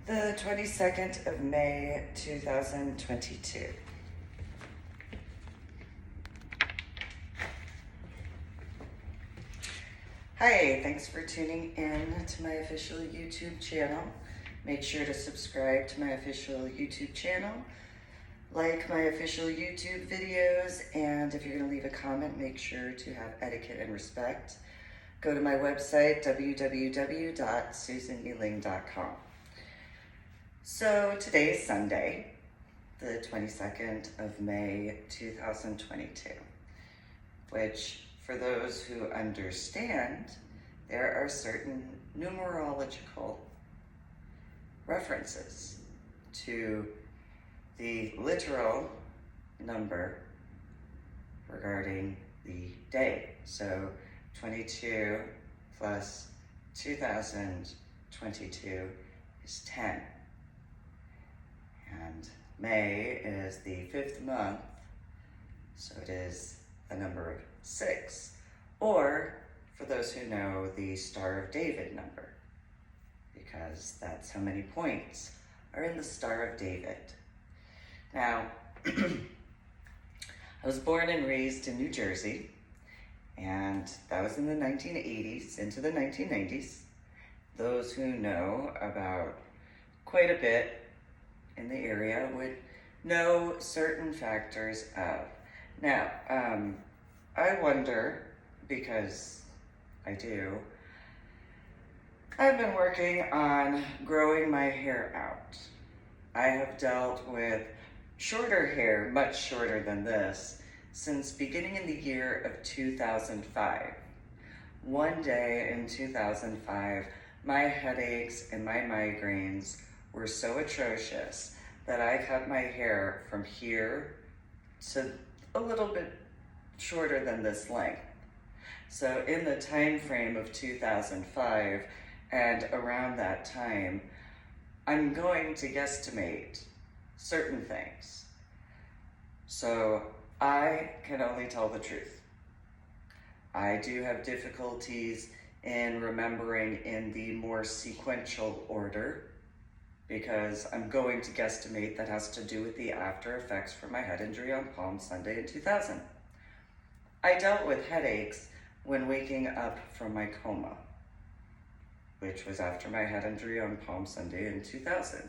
The 22nd of May, 2022. Hi, thanks for tuning in to my official YouTube channel. Make sure to subscribe to my official YouTube channel, like my official YouTube videos, and if you're going to leave a comment, make sure to have etiquette and respect. Go to my website, www.susaneling.com. So today is Sunday, the 22nd of May, 2022, which, for those who understand, there are certain numerological references to the literal number regarding the day. So 22 plus 2022 is 10. And May is the 5th month, so it is the number of 6, or, for those who know, the Star of David number, because that's how many points are in the Star of David. Now, I was born and raised in New Jersey, and that was in the 1980s into the 1990s. Those who know about quite a bit in the area would know certain factors of. Now, I wonder, because I do, I've been working on growing my hair out. I have dealt with shorter hair, much shorter than this, since beginning in the year of 2005. One day in 2005, my headaches and my migraines were so atrocious that I cut my hair from here to a little bit shorter than this length. So in the time frame of 2005 and around that time, I'm going to guesstimate certain things. So I can only tell the truth. I do have difficulties in remembering in the more sequential order, because I'm going to guesstimate that has to do with the after effects from my head injury on Palm Sunday in 2000. I dealt with headaches when waking up from my coma, which was after my head injury on Palm Sunday in 2000.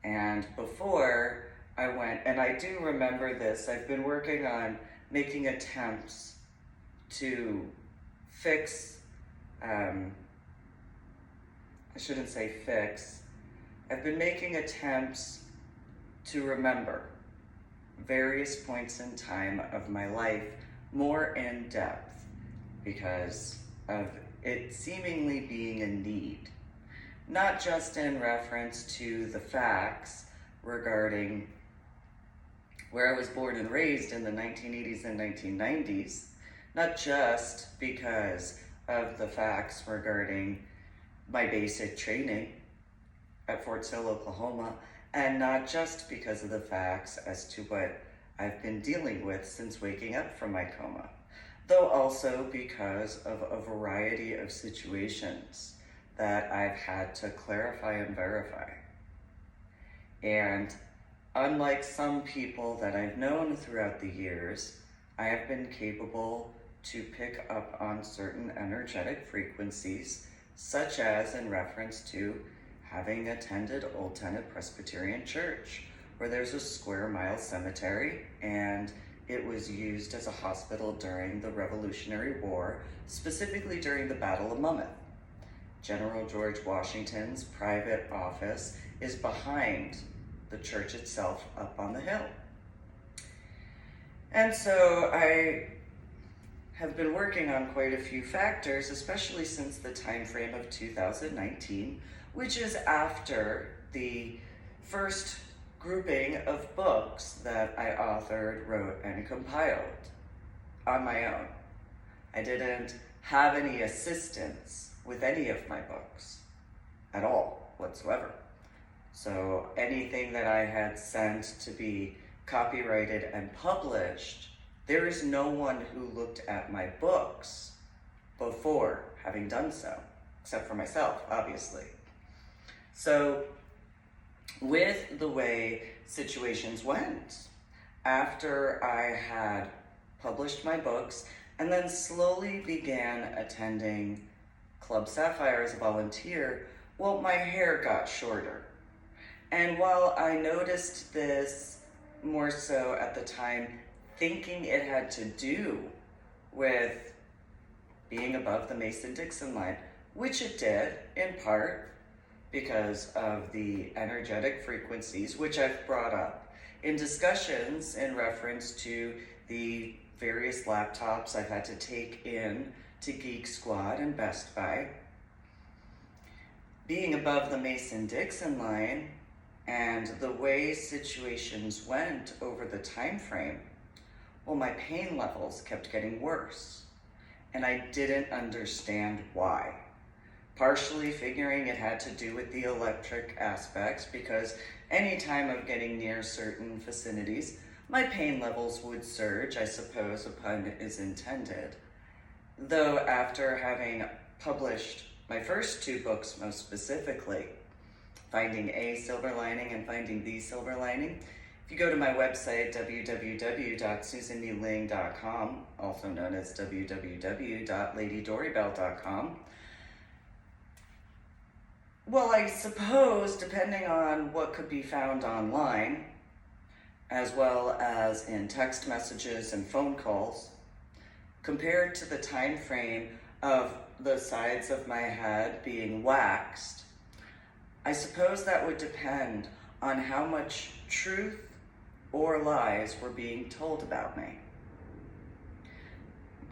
And before I went, and I do remember this, I've been working on making attempts to fix, I shouldn't say fix, I've been making attempts to remember various points in time of my life more in depth because of it seemingly being a need, not just in reference to the facts regarding where I was born and raised in the 1980s and 1990s, not just because of the facts regarding my basic training at Fort Sill, Oklahoma, and not just because of the facts as to what I've been dealing with since waking up from my coma, though also because of a variety of situations that I've had to clarify and verify. And unlike some people that I've known throughout the years, I have been capable to pick up on certain energetic frequencies, such as in reference to having attended Old Tenet Presbyterian Church, where there's a square mile cemetery, and it was used as a hospital during the Revolutionary War, specifically during the Battle of Monmouth. General George Washington's private office is behind the church itself up on the hill. And so I have been working on quite a few factors, especially since the time frame of 2019, which is after the first grouping of books that I authored, wrote, and compiled on my own. I didn't have any assistance with any of my books at all whatsoever. So anything that I had sent to be copyrighted and published, there is no one who looked at my books before having done so, except for myself, obviously. So with the way situations went after I had published my books and then slowly began attending Club Sapphire as a volunteer. Well, my hair got shorter. And while I noticed this more so at the time, thinking it had to do with being above the Mason-Dixon line, which it did in part because of the energetic frequencies, which I've brought up in discussions in reference to the various laptops I've had to take in to Geek Squad and Best Buy. Being above the Mason-Dixon line and the way situations went over the time frame, well, my pain levels kept getting worse, and I didn't understand why. Partially figuring it had to do with the electric aspects, because any time of getting near certain vicinities, my pain levels would surge, I suppose a pun is intended. Though after having published my first two books, most specifically, Finding a Silver Lining and Finding the Silver Lining, if you go to my website, www.susanmeling.com, also known as www.ladydoribell.com, well, I suppose, depending on what could be found online, as well as in text messages and phone calls, compared to the time frame of the sides of my head being waxed, I suppose that would depend on how much truth or lies were being told about me.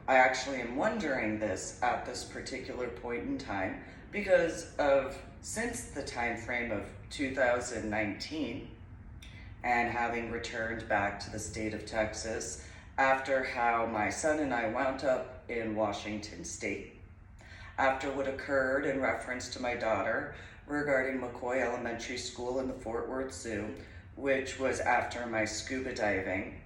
I actually am wondering this at this particular point in time because of since the time frame of 2019 and having returned back to the state of Texas after how my son and I wound up in Washington State, after what occurred in reference to my daughter regarding McCoy Elementary School in the Fort Worth Zoo, which was after my scuba diving,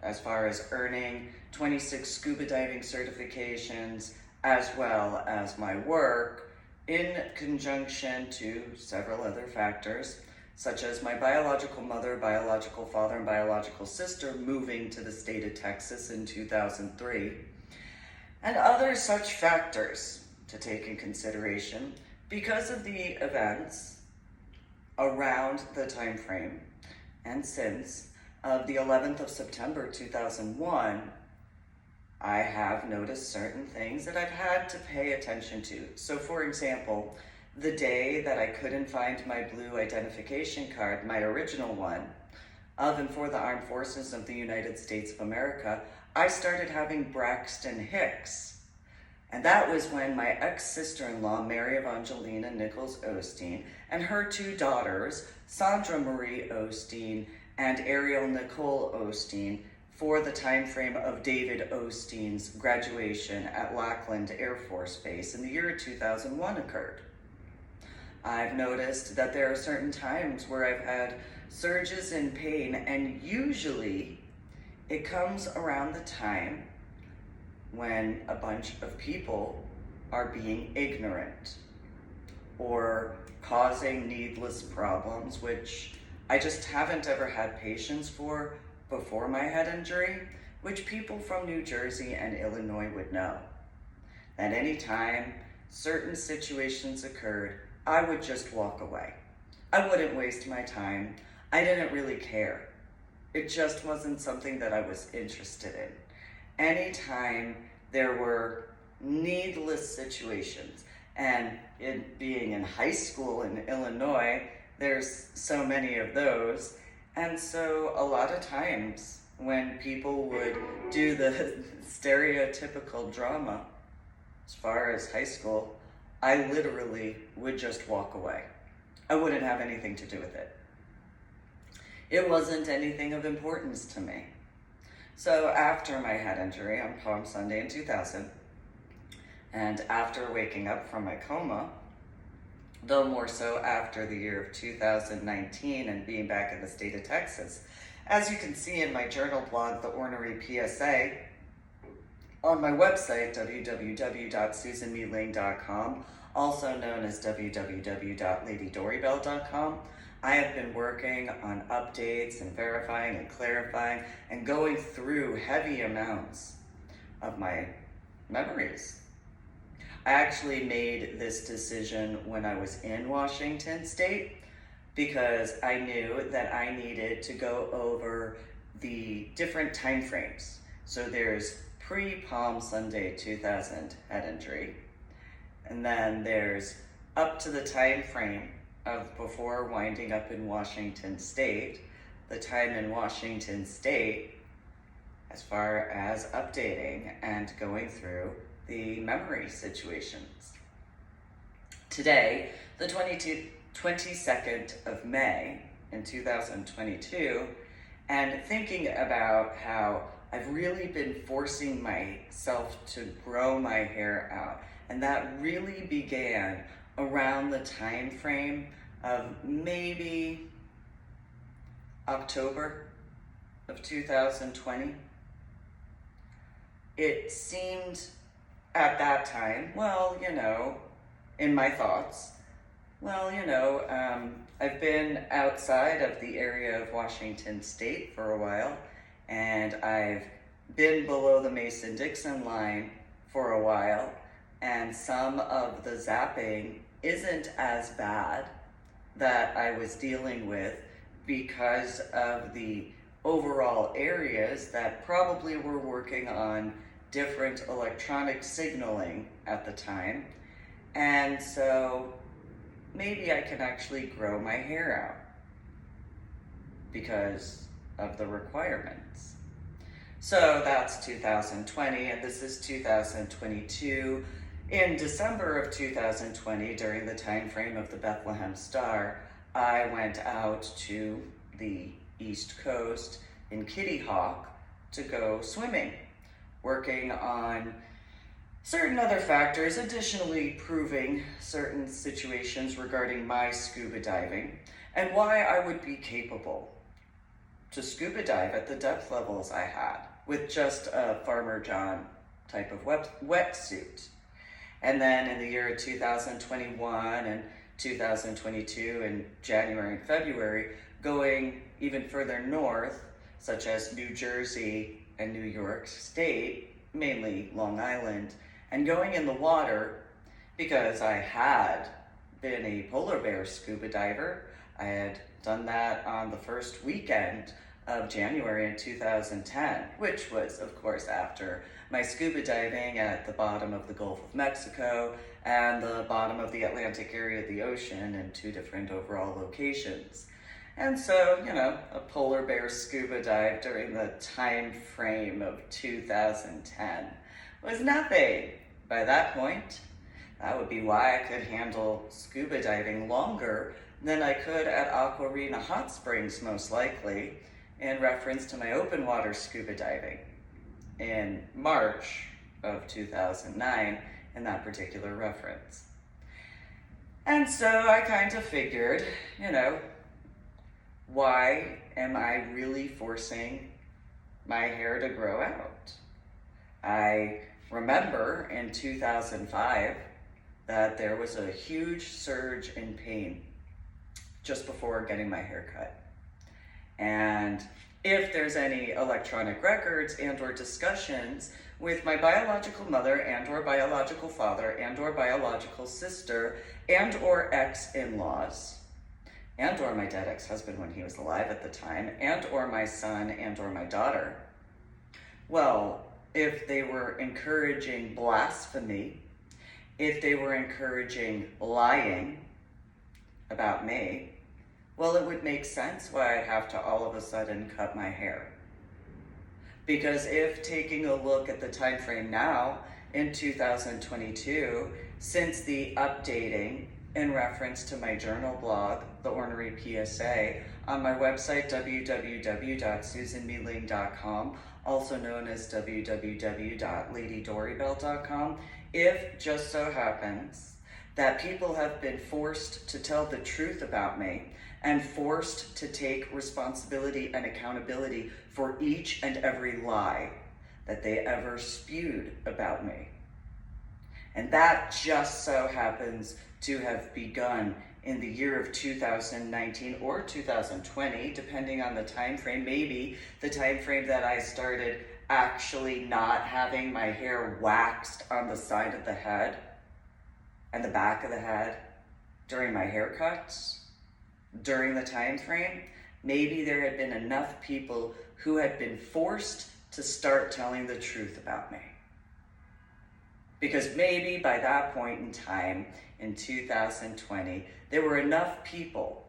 as far as earning 26 scuba diving certifications, as well as my work in conjunction to several other factors, such as my biological mother, biological father, and biological sister moving to the state of Texas in 2003, and other such factors to take in consideration because of the events around the time frame and since of the 11th of September 2001, I have noticed certain things that I've had to pay attention to. So for example, the day that I couldn't find my blue identification card, my original one, of and for the Armed Forces of the United States of America, I started having Braxton Hicks. And that was when my ex-sister-in-law, Mary Evangelina Nichols Osteen, and her two daughters, Sandra Marie Osteen and Ariel Nicole Osteen, for the time frame of David Osteen's graduation at Lackland Air Force Base in the year 2001 occurred. I've noticed that there are certain times where I've had surges in pain, and usually it comes around the time when a bunch of people are being ignorant or causing needless problems, which I just haven't ever had patience for before my head injury, which people from New Jersey and Illinois would know. At any time certain situations occurred, I would just walk away. I wouldn't waste my time. I didn't really care. It just wasn't something that I was interested in. Anytime there were needless situations, and being in high school in Illinois, there's so many of those. And so a lot of times when people would do the stereotypical drama as far as high school, I literally would just walk away. I wouldn't have anything to do with it. It wasn't anything of importance to me. So after my head injury on Palm Sunday in 2000, and after waking up from my coma, though more so after the year of 2019 and being back in the state of Texas, as you can see in my journal blog, The Ornery PSA, on my website, www.susanmeling.com, also known as www.ladydorybell.com. I have been working on updates and verifying and clarifying and going through heavy amounts of my memories. I actually made this decision when I was in Washington State because I knew that I needed to go over the different time frames. So there's pre-Palm Sunday 2000 head injury, and then there's up to the time frame of before winding up in Washington State, the time in Washington State as far as updating and going through the memory situations. Today, the 22nd of May in 2022, and thinking about how I've really been forcing myself to grow my hair out. And that really began around the time frame of maybe October of 2020. It seemed at that time, in my thoughts, I've been outside of the area of Washington State for a while, and I've been below the Mason-Dixon line for a while, and some of the zapping isn't as bad that I was dealing with because of the overall areas that probably were working on different electronic signaling at the time. And so maybe I can actually grow my hair out because of the requirements. So that's 2020, and this is 2022. In December of 2020, during the time frame of the Bethlehem Star, I went out to the East Coast in Kitty Hawk to go swimming, working on certain other factors, additionally proving certain situations regarding my scuba diving and why I would be capable to scuba dive at the depth levels I had with just a Farmer John type of wetsuit. And then in the year 2021 and 2022 in January and February, going even further north, such as New Jersey and New York State, mainly Long Island, and going in the water because I had been a polar bear scuba diver. I had done that on the first weekend of January in 2010, which was, of course, after my scuba diving at the bottom of the Gulf of Mexico and the bottom of the Atlantic area of the ocean in two different overall locations. And so, a polar bear scuba dive during the time frame of 2010 was nothing. By that point, that would be why I could handle scuba diving longer than I could at Aquarina Hot Springs, most likely, in reference to my open water scuba diving in March of 2009 in that particular reference. And so I kind of figured, why am I really forcing my hair to grow out? I remember in 2005 that there was a huge surge in pain just before getting my hair cut. And if there's any electronic records and or discussions with my biological mother and or biological father and or biological sister and or ex-in-laws and or my dead ex-husband when he was alive at the time and or my son and or my daughter, well, if they were encouraging blasphemy, if they were encouraging lying about me, well, it would make sense why I'd have to all of a sudden cut my hair. Because if taking a look at the time frame now in 2022, since the updating in reference to my journal blog, The Ornery PSA, on my website, www.susanmealing.com, also known as www.ladydorybell.com, if just so happens that people have been forced to tell the truth about me and forced to take responsibility and accountability for each and every lie that they ever spewed about me. And that just so happens to have begun in the year of 2019 or 2020, depending on the time frame. Maybe the time frame that I started actually not having my hair waxed on the side of the head and the back of the head during my haircuts, during the time frame. Maybe there had been enough people who had been forced to start telling the truth about me. Because maybe by that point in time, in 2020, there were enough people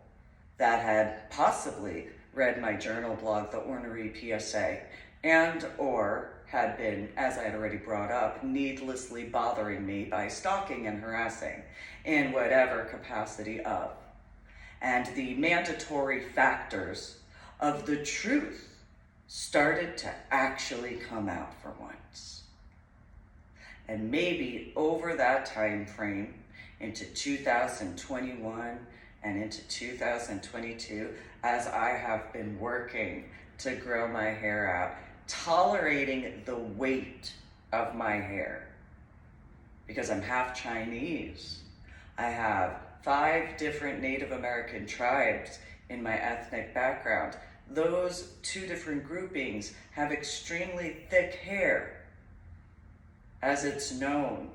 that had possibly read my journal blog, The Ornery PSA, and or had been, as I had already brought up, needlessly bothering me by stalking and harassing in whatever capacity of. And the mandatory factors of the truth started to actually come out for once. And maybe over that time frame, into 2021 and into 2022, as I have been working to grow my hair out, tolerating the weight of my hair, because I'm half Chinese. I have 5 different Native American tribes in my ethnic background. Those 2 different groupings have extremely thick hair, as it's known.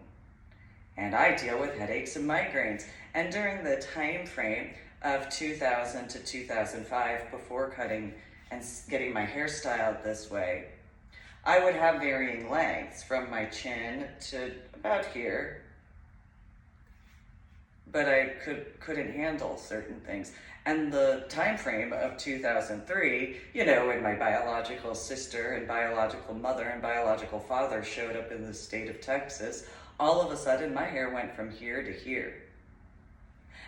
And I deal with headaches and migraines. And during the time frame of 2000 to 2005, before cutting and getting my hair styled this way, I would have varying lengths from my chin to about here. But I couldn't handle certain things. And the time frame of 2003, when my biological sister and biological mother and biological father showed up in the state of Texas, all of a sudden my hair went from here to here.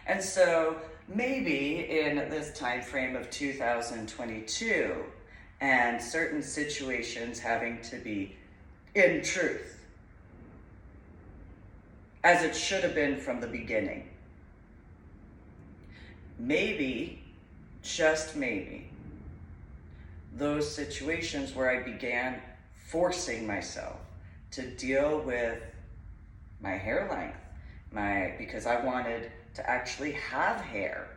And so maybe in this time frame of 2022 and certain situations having to be in truth, as it should have been from the beginning, maybe, just maybe, those situations where I began forcing myself to deal with my hair length, because I wanted to actually have hair.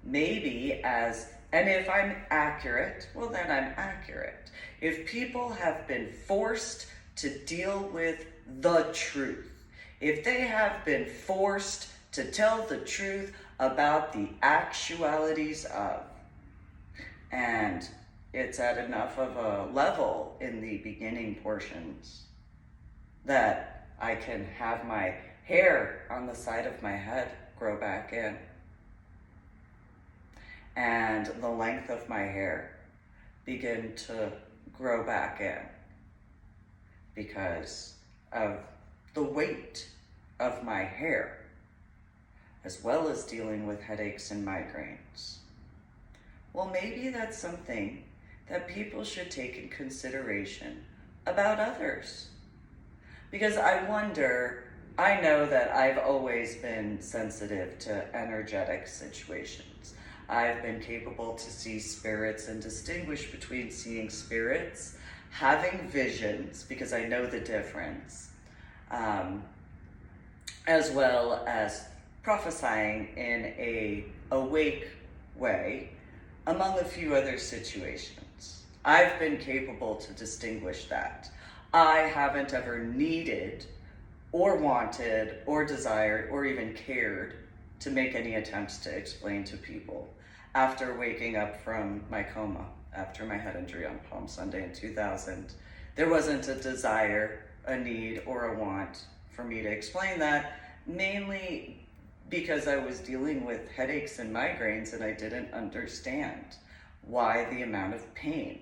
Maybe and if I'm accurate, well then I'm accurate. If people have been forced to deal with the truth, if they have been forced to tell the truth about the actualities of, and it's at enough of a level in the beginning portions that I can have my hair on the side of my head grow back in, and the length of my hair begin to grow back in because of the weight of my hair, as well as dealing with headaches and migraines. Well, maybe that's something that people should take in consideration about others. Because I know that I've always been sensitive to energetic situations. I've been capable to see spirits and distinguish between seeing spirits, having visions, because I know the difference, as well as prophesying in a awake way, among a few other situations. I've been capable to distinguish that. I haven't ever needed or wanted or desired or even cared to make any attempts to explain to people after waking up from my coma after my head injury on Palm Sunday in 2000. There wasn't a desire, a need, or a want for me to explain that, mainly because I was dealing with headaches and migraines and I didn't understand why the amount of pain.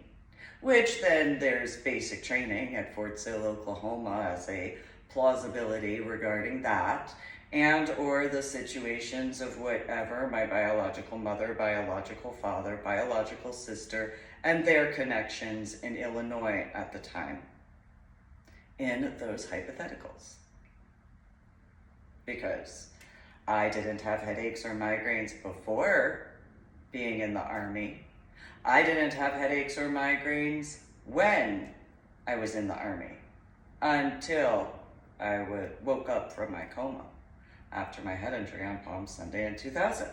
Which then there's basic training at Fort Sill, Oklahoma as a plausibility regarding that, and or the situations of whatever my biological mother, biological father, biological sister, and their connections in Illinois at the time in those hypotheticals. Because I didn't have headaches or migraines before being in the Army. I didn't have headaches or migraines when I was in the Army until woke up from my coma after my head injury on Palm Sunday in 2000.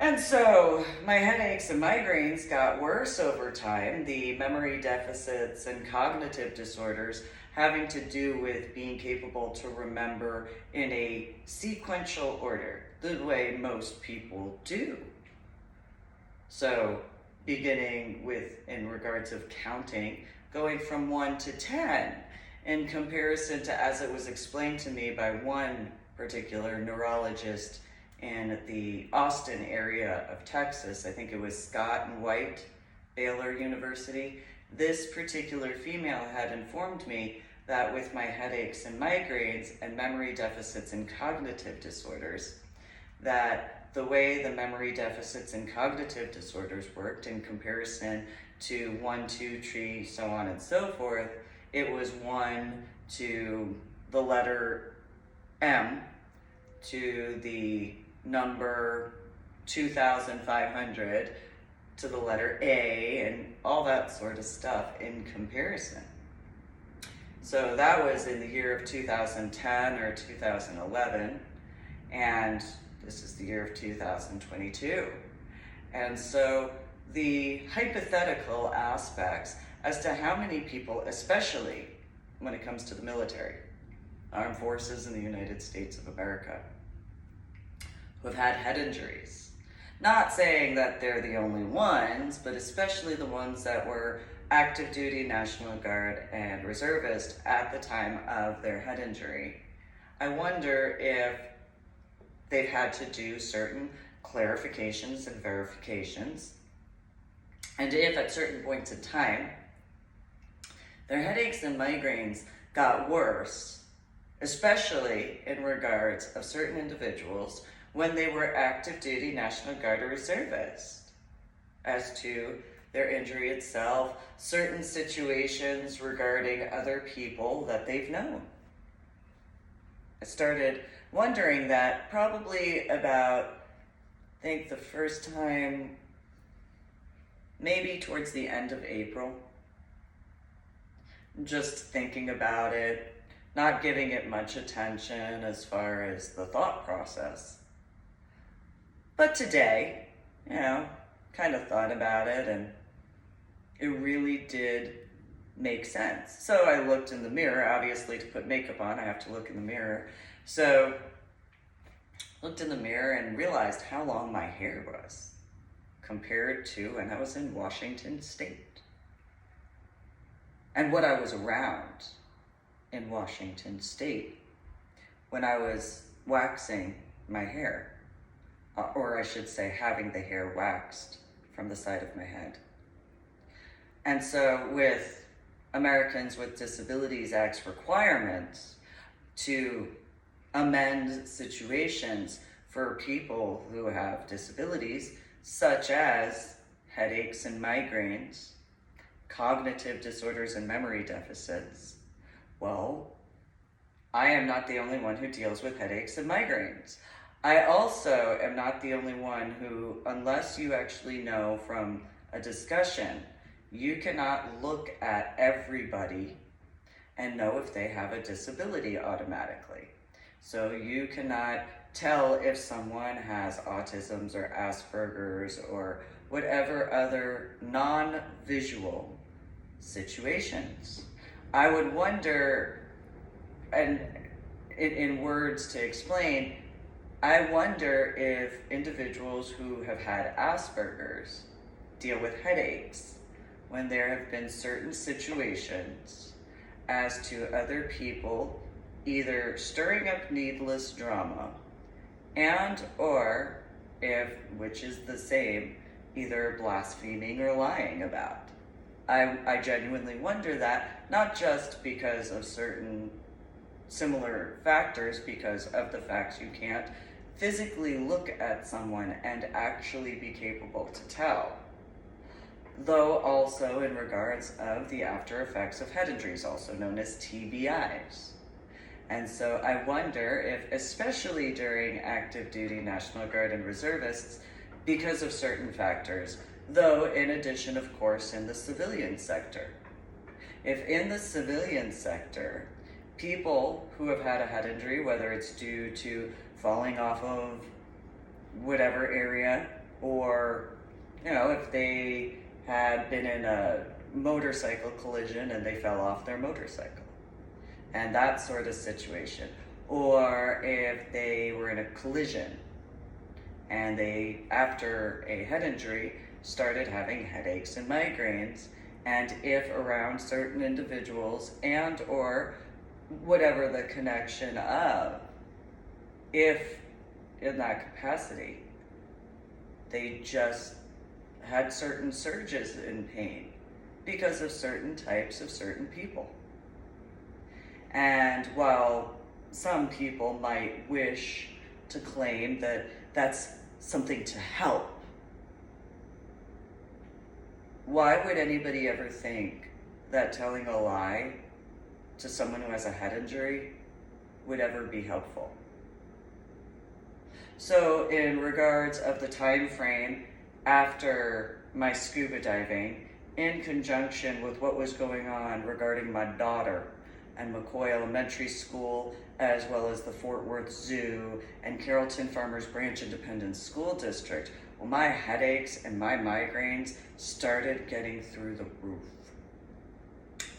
And so my headaches and migraines got worse over time. The memory deficits and cognitive disorders having to do with being capable to remember in a sequential order, the way most people do. So beginning with, in regards of counting, going from 1 to 10 in comparison to as it was explained to me by one particular neurologist in the Austin area of Texas. I think it was Scott and White, Baylor University. This particular female had informed me that with my headaches and migraines and memory deficits and cognitive disorders, that the way the memory deficits and cognitive disorders worked in comparison to 1, 2, 3, so on and so forth, it was 1 to the letter M to the number 2,500 to the letter A and all that sort of stuff in comparison. So that was in the year of 2010 or 2011, and this is the year of 2022. And so the hypothetical aspects as to how many people, especially when it comes to the military, armed forces in the United States of America, who have had head injuries. Not saying that they're the only ones, but especially the ones that were active duty National Guard and reservist at the time of their head injury. I wonder if they've had to do certain clarifications and verifications, and if at certain points in time, their headaches and migraines got worse, especially in regards of certain individuals when they were active duty National Guard or reservist, as to their injury itself, certain situations regarding other people that they've known. I started wondering that probably about, I think the first time, maybe towards the end of April. Just thinking about it, not giving it much attention as far as the thought process. But today, kind of thought about it, and it really did make sense. So I looked in the mirror. Obviously, to put makeup on, I have to look in the mirror. So looked in the mirror and realized how long my hair was compared to when I was in Washington State, and what I was around in Washington State when I was waxing my hair, or I should say having the hair waxed from the side of my head. And so with Americans with Disabilities Act's requirements to amend situations for people who have disabilities, such as headaches and migraines, cognitive disorders and memory deficits, well, I am not the only one who deals with headaches and migraines. I also am not the only one who, unless you actually know from a discussion, you cannot look at everybody and know if they have a disability automatically. So you cannot tell if someone has autism's or Asperger's or whatever other non-visual situations. I would wonder, and in words to explain, I wonder if individuals who have had Asperger's deal with headaches when there have been certain situations as to other people either stirring up needless drama and or if, which is the same, either blaspheming or lying about. I genuinely wonder that, not just because of certain similar factors, because of the facts you can't physically look at someone and actually be capable to tell, though also in regards of the after effects of head injuries, also known as TBIs. And so I wonder if, especially during active duty National Guard and reservists, because of certain factors, though in addition, of course, in the civilian sector, If in the civilian sector, people who have had a head injury, whether it's due to falling off of whatever area, or if they had been in a motorcycle collision and they fell off their motorcycle, and that sort of situation, or if they were in a collision and they, after a head injury, started having headaches and migraines, and if around certain individuals, and or whatever the connection of, if in that capacity they just had certain surges in pain because of certain types of certain people. And while some people might wish to claim that that's something to help, why would anybody ever think that telling a lie to someone who has a head injury would ever be helpful? So in regards of the time frame after my scuba diving, in conjunction with what was going on regarding my daughter and McCoy Elementary School, as well as the Fort Worth Zoo and Carrollton Farmers Branch Independent School District, well, my headaches and my migraines started getting through the roof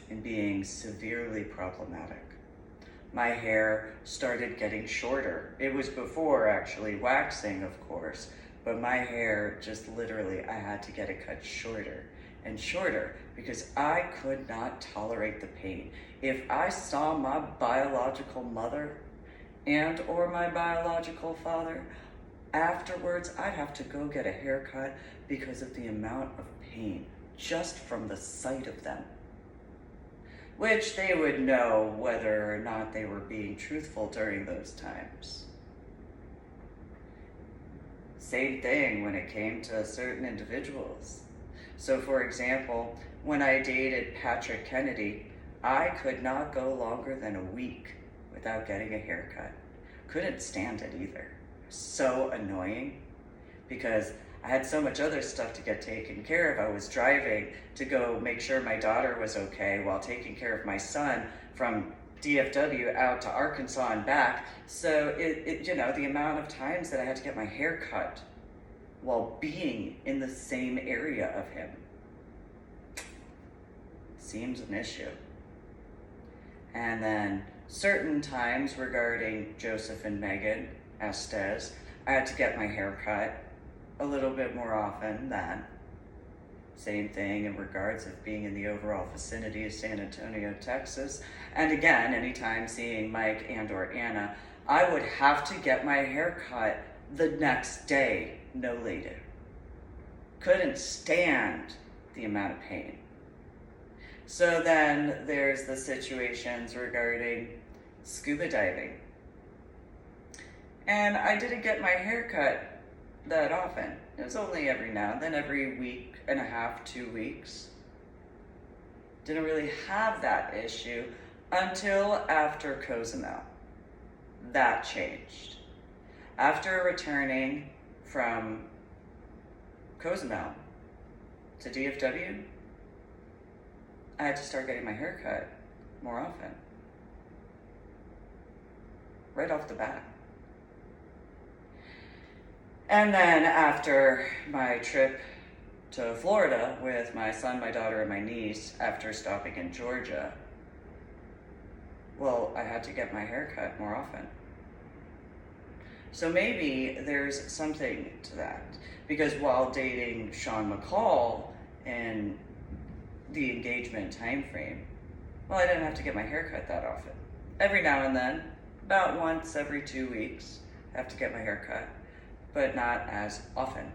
and being severely problematic. My hair started getting shorter. It was before actually waxing, of course, but my hair just literally, I had to get it cut shorter and shorter because I could not tolerate the pain. If I saw my biological mother and or my biological father, afterwards I'd have to go get a haircut because of the amount of pain just from the sight of them, which they would know whether or not they were being truthful during those times. Same thing when it came to certain individuals. So for example, when I dated Patrick Kennedy, I could not go longer than a week without getting a haircut. Couldn't stand it either. So annoying because I had so much other stuff to get taken care of. I was driving to go make sure my daughter was okay while taking care of my son from DFW out to Arkansas and back. So the amount of times that I had to get my hair cut while being in the same area of him seems an issue. And then certain times regarding Joseph and Megan Estes, I had to get my hair cut a little bit more often than. Same thing in regards of being in the overall vicinity of San Antonio, Texas. And again, anytime seeing Mike and or Anna, I would have to get my hair cut the next day, no later. Couldn't stand the amount of pain. So then there's the situations regarding scuba diving. And I didn't get my hair cut that often. It was only every now and then, every week and a half, 2 weeks. Didn't really have that issue until after Cozumel. That changed. After returning from Cozumel to DFW, I had to start getting my hair cut more often. Right off the bat. And then after my trip to Florida with my son, my daughter, and my niece, after stopping in Georgia, well, I had to get my hair cut more often. So maybe there's something to that. Because while dating Sean McCall in the engagement time frame, well, I didn't have to get my hair cut that often. Every now and then, about once every 2 weeks, I have to get my hair cut, but not as often.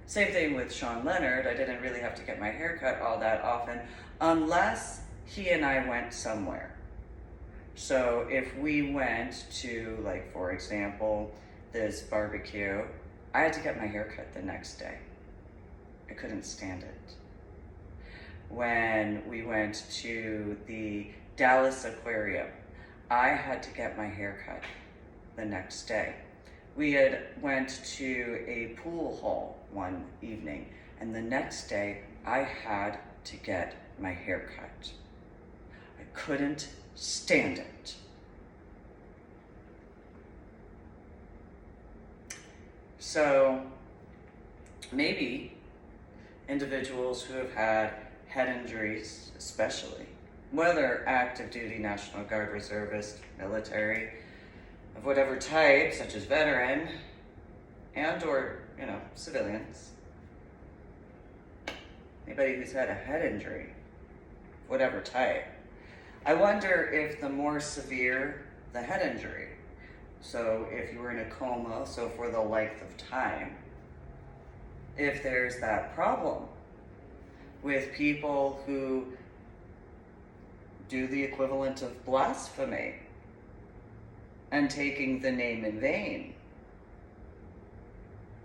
Same thing with Sean Leonard. I didn't really have to get my hair cut all that often unless he and I went somewhere. So if we went to, like, for example, this barbecue, I had to get my hair cut the next day. I couldn't stand it. When we went to the Dallas Aquarium, I had to get my hair cut the next day. We had went to a pool hall one evening, and the next day I had to get my haircut. I couldn't stand it. So maybe individuals who have had head injuries, especially, whether active duty, National Guard, reservist, military, of whatever type, such as veteran, and or, civilians. Anybody who's had a head injury, whatever type. I wonder if the more severe the head injury, so if you were in a coma, so for the length of time, if there's that problem with people who do the equivalent of blasphemy and taking the name in vain.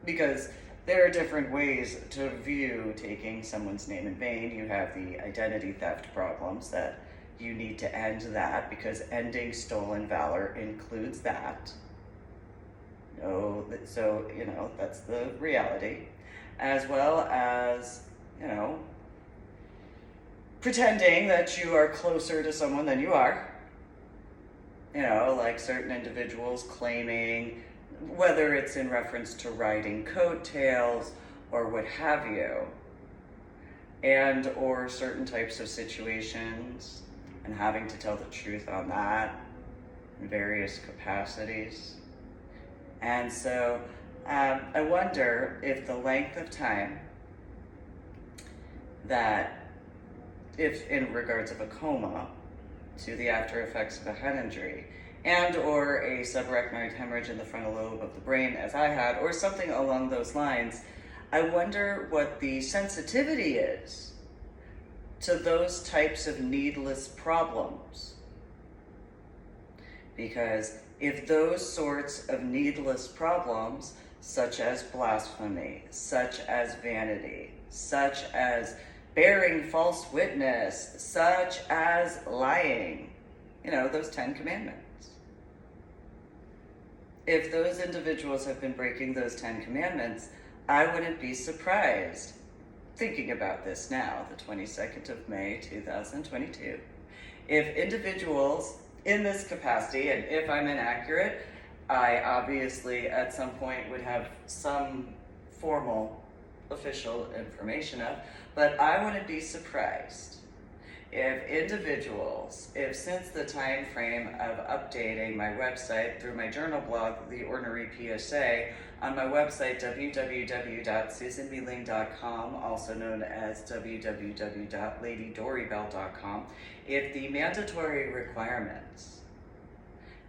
Because there are different ways to view taking someone's name in vain. You have the identity theft problems that you need to end that, because ending stolen valor includes that. So, that's the reality. As well as, pretending that you are closer to someone than you are. Like certain individuals claiming, whether it's in reference to riding coattails or what have you, and or certain types of situations, and having to tell the truth on that in various capacities. And so I wonder if the length of time that, if in regards of a coma, to the after effects of a head injury, and or a subarachnoid hemorrhage in the frontal lobe of the brain, as I had, or something along those lines, I wonder what the sensitivity is to those types of needless problems. Because if those sorts of needless problems, such as blasphemy, such as vanity, such as bearing false witness, such as lying, those 10 commandments. If those individuals have been breaking those 10 commandments, I wouldn't be surprised, thinking about this now, the 22nd of May, 2022, if individuals in this capacity, and if I'm inaccurate, I obviously at some point would have some formal official information of, but I wouldn't be surprised if individuals, if since the time frame of updating my website through my journal blog, The Ordinary PSA, on my website, www.susanbling.com, also known as www.ladydorybell.com, if the mandatory requirements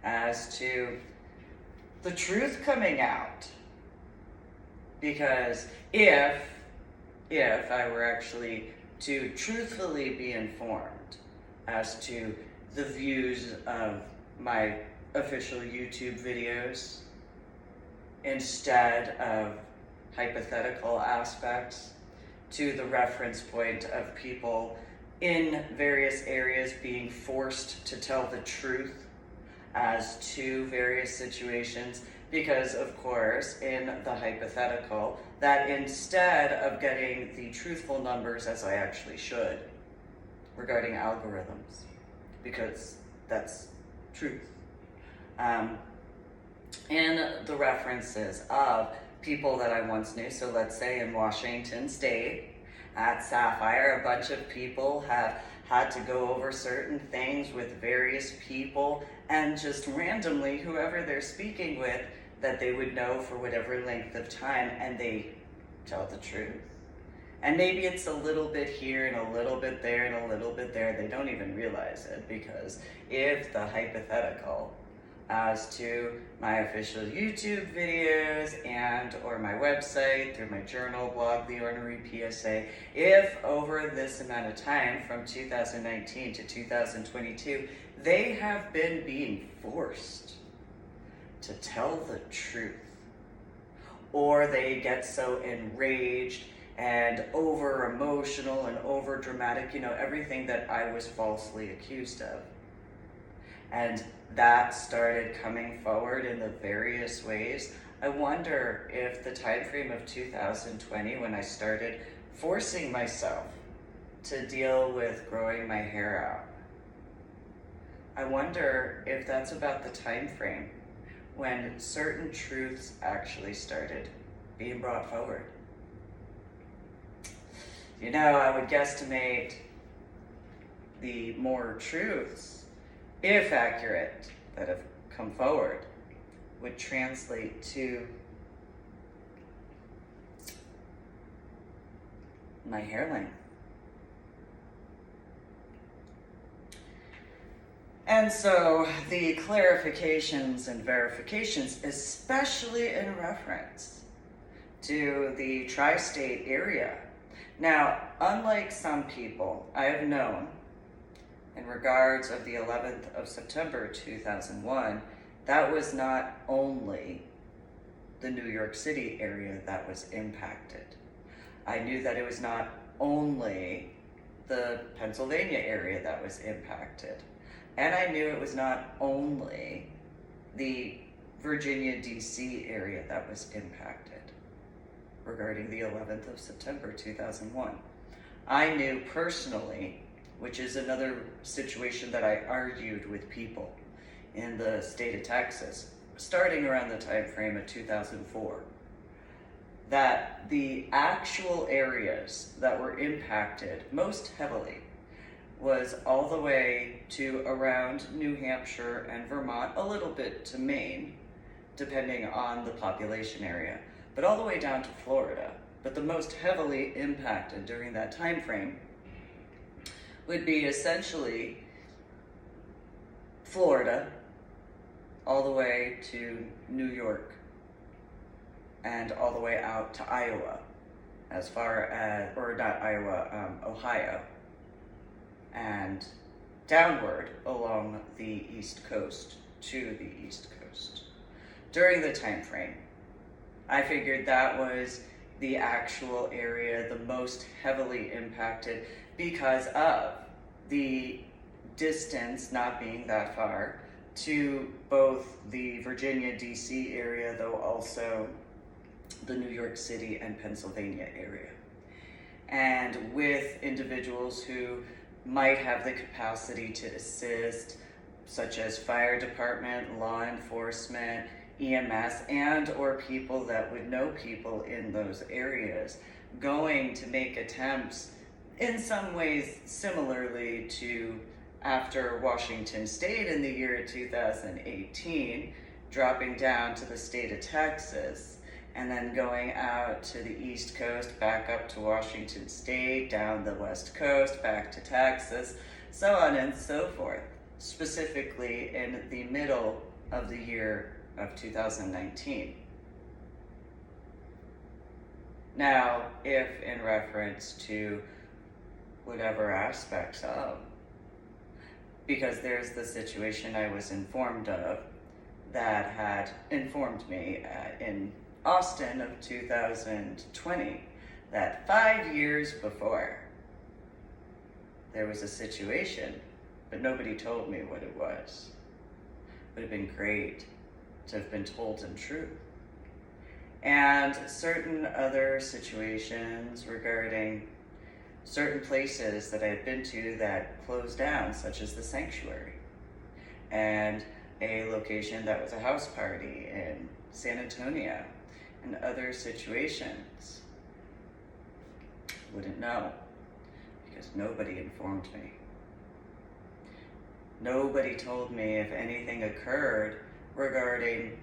as to the truth coming out, because if I were actually to truthfully be informed as to the views of my official YouTube videos, instead of hypothetical aspects, to the reference point of people in various areas being forced to tell the truth as to various situations, because of course in the hypothetical, that instead of getting the truthful numbers as I actually should regarding algorithms, because that's truth, in the references of people that I once knew. So let's say in Washington State at Sapphire, a bunch of people have had to go over certain things with various people, and just randomly, whoever they're speaking with, that they would know for whatever length of time, and they tell the truth. And maybe it's a little bit here and a little bit there and a little bit there. They don't even realize it, because if the hypothetical as to my official YouTube videos and or my website, through my journal blog, The Ordinary PSA, if over this amount of time from 2019 to 2022, they have been being forced to tell the truth, or they get so enraged and over emotional and over dramatic, everything that I was falsely accused of. And that started coming forward in the various ways. I wonder if the time frame of 2020, when I started forcing myself to deal with growing my hair out. I wonder if that's about the time frame when certain truths actually started being brought forward. You know, I would guesstimate the more truths, if accurate, that have come forward would translate to my hair length. And so the clarifications and verifications, especially in reference to the tri-state area. Now, unlike some people I have known in regards of the 11th of September 2001, that was not only the New York City area that was impacted. I knew that it was not only the Pennsylvania area that was impacted. And I knew it was not only the Virginia, DC area that was impacted regarding the 11th of September 2001. I knew personally, which is another situation that I argued with people in the state of Texas, starting around the time frame of 2004, that the actual areas that were impacted most heavily was all the way to around New Hampshire and Vermont, a little bit to Maine, depending on the population area, but all the way down to Florida. But the most heavily impacted during that time frame would be essentially Florida, all the way to New York, and all the way out to Iowa, as far as, or not Iowa, Ohio, and downward along the East Coast to the East Coast. During the time frame, I figured that was the actual area the most heavily impacted because of the distance not being that far to both the Virginia, DC area, though also the New York City and Pennsylvania area. And with individuals who might have the capacity to assist, such as fire department, law enforcement, EMS, and or people that would know people in those areas, going to make attempts in some ways similarly to after Washington State in the year 2018, dropping down to the state of Texas, and then going out to the East Coast, back up to Washington State, down the West Coast, back to Texas, so on and so forth, specifically in the middle of the year of 2019. Now, if in reference to whatever aspects of, because there's the situation I was informed of that had informed me in Austin of 2020, that 5 years before, there was a situation, but nobody told me what it was. It would have been great to have been told in truth. And certain other situations regarding certain places that I had been to that closed down, such as the sanctuary, and a location that was a house party in San Antonio, and other situations. Wouldn't know, because nobody informed me. Nobody told me if anything occurred regarding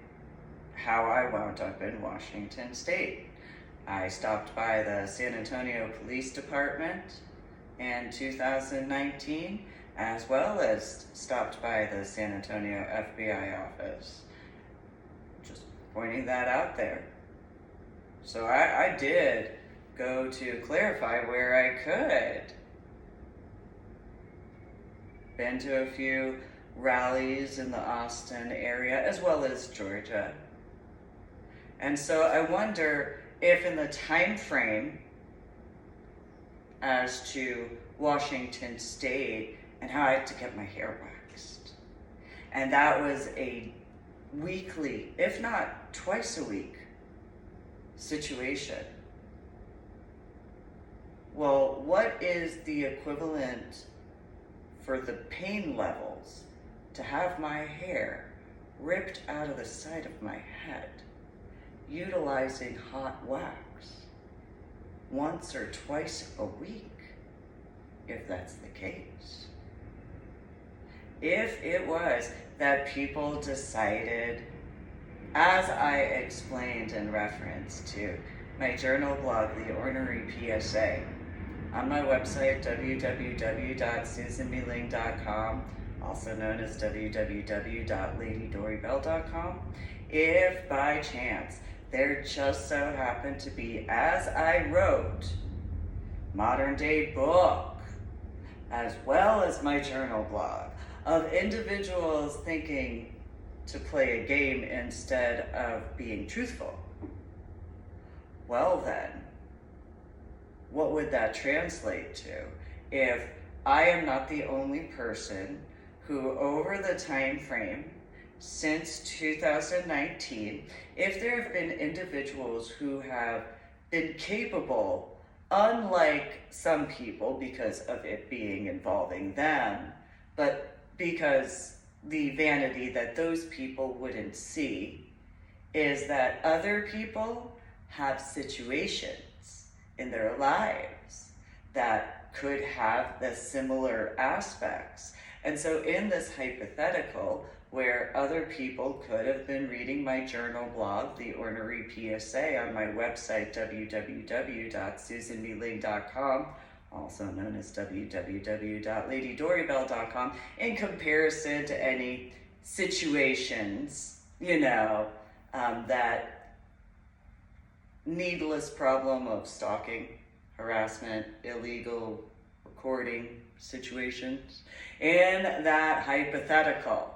how I wound up in Washington State. I stopped by the San Antonio Police Department in 2019, as well as stopped by the San Antonio FBI office. Just pointing that out there. So I did go to clarify where I could. Been to a few rallies in the Austin area, as well as Georgia. And so I wonder if in the time frame as to Washington State and how I had to get my hair waxed. And that was a weekly, if not twice a week, situation Well, what is the equivalent for the pain levels to have my hair ripped out of the side of my head utilizing hot wax once or twice a week, if that's the case? If it was that people decided, as I explained in reference to my journal blog, The Ornery PSA, on my website, www.susanmeling.com, also known as www.ladydorybell.com, if by chance there just so happened to be, as I wrote, modern day book, as well as my journal blog, of individuals thinking to play a game instead of being truthful, well then, what would that translate to if I am not the only person who, over the time frame since 2019, if there have been individuals who have been capable, unlike some people because of it being involving them, but because the vanity that those people wouldn't see is that other people have situations in their lives that could have the similar aspects. And so in this hypothetical, where other people could have been reading my journal blog, The Ornery PSA, on my website, www.susanmeling.com, also known as www.ladydorybell.com, in comparison to any situations, that needless problem of stalking, harassment, illegal recording situations, in that hypothetical,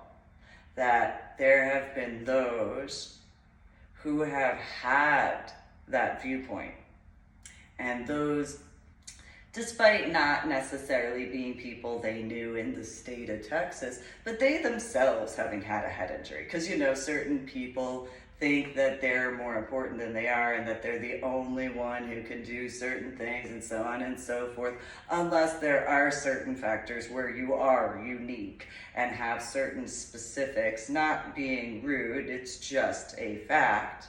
that there have been those who have had that viewpoint, and those, despite not necessarily being people they knew in the state of Texas, but they themselves having had a head injury. Because, certain people think that they're more important than they are, and that they're the only one who can do certain things, and so on and so forth, unless there are certain factors where you are unique and have certain specifics. Not being rude, it's just a fact.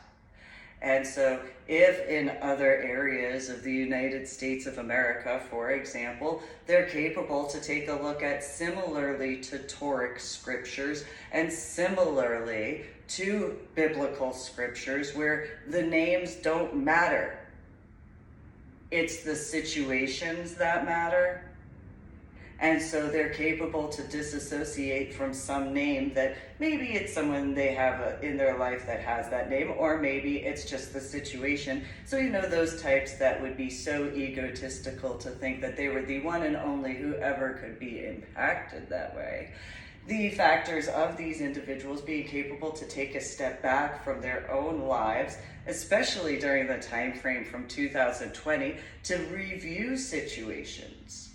And so if in other areas of the United States of America, for example, they're capable to take a look at similarly to Toric scriptures and similarly to biblical scriptures where the names don't matter, it's the situations that matter. And so they're capable to disassociate from some name that maybe it's someone they have in their life that has that name, or maybe it's just the situation. So, those types that would be so egotistical to think that they were the one and only who ever could be impacted that way. The factors of these individuals being capable to take a step back from their own lives, especially during the time frame from 2020, to review situations.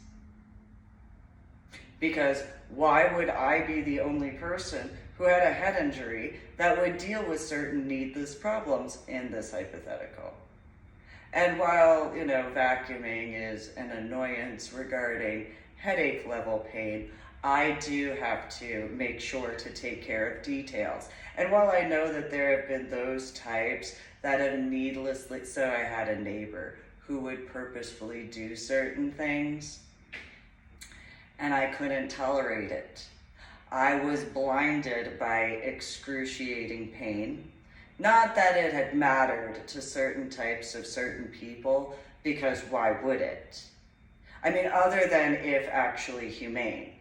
Because why would I be the only person who had a head injury that would deal with certain needless problems in this hypothetical? And while, vacuuming is an annoyance regarding headache level pain, I do have to make sure to take care of details. And while I know that there have been those types that have needlessly, so I had a neighbor who would purposefully do certain things, and I couldn't tolerate it. I was blinded by excruciating pain. Not that it had mattered to certain types of certain people, because why would it? I mean, other than if actually humane,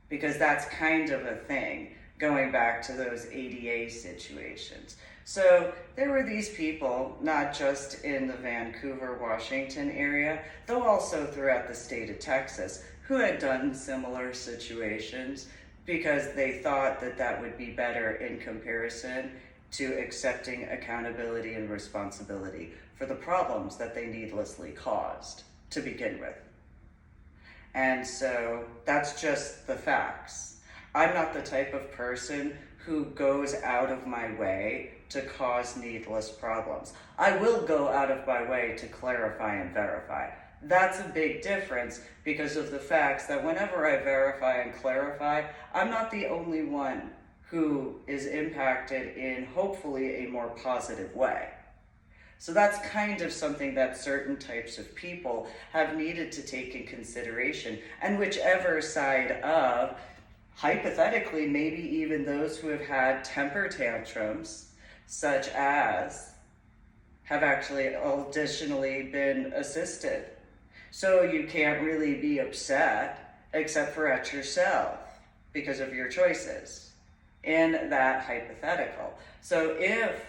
because that's kind of a thing, going back to those ADA situations. So there were these people, not just in the Vancouver, Washington area, though also throughout the state of Texas, who had done similar situations because they thought that that would be better in comparison to accepting accountability and responsibility for the problems that they needlessly caused to begin with. And so that's just the facts. I'm not the type of person who goes out of my way to cause needless problems. I will go out of my way to clarify and verify. That's a big difference because of the facts that whenever I verify and clarify, I'm not the only one who is impacted in hopefully a more positive way. So that's kind of something that certain types of people have needed to take in consideration. And whichever side of, hypothetically, maybe even those who have had temper tantrums, such as, have actually additionally been assisted. So you can't really be upset except for at yourself because of your choices in that hypothetical. So if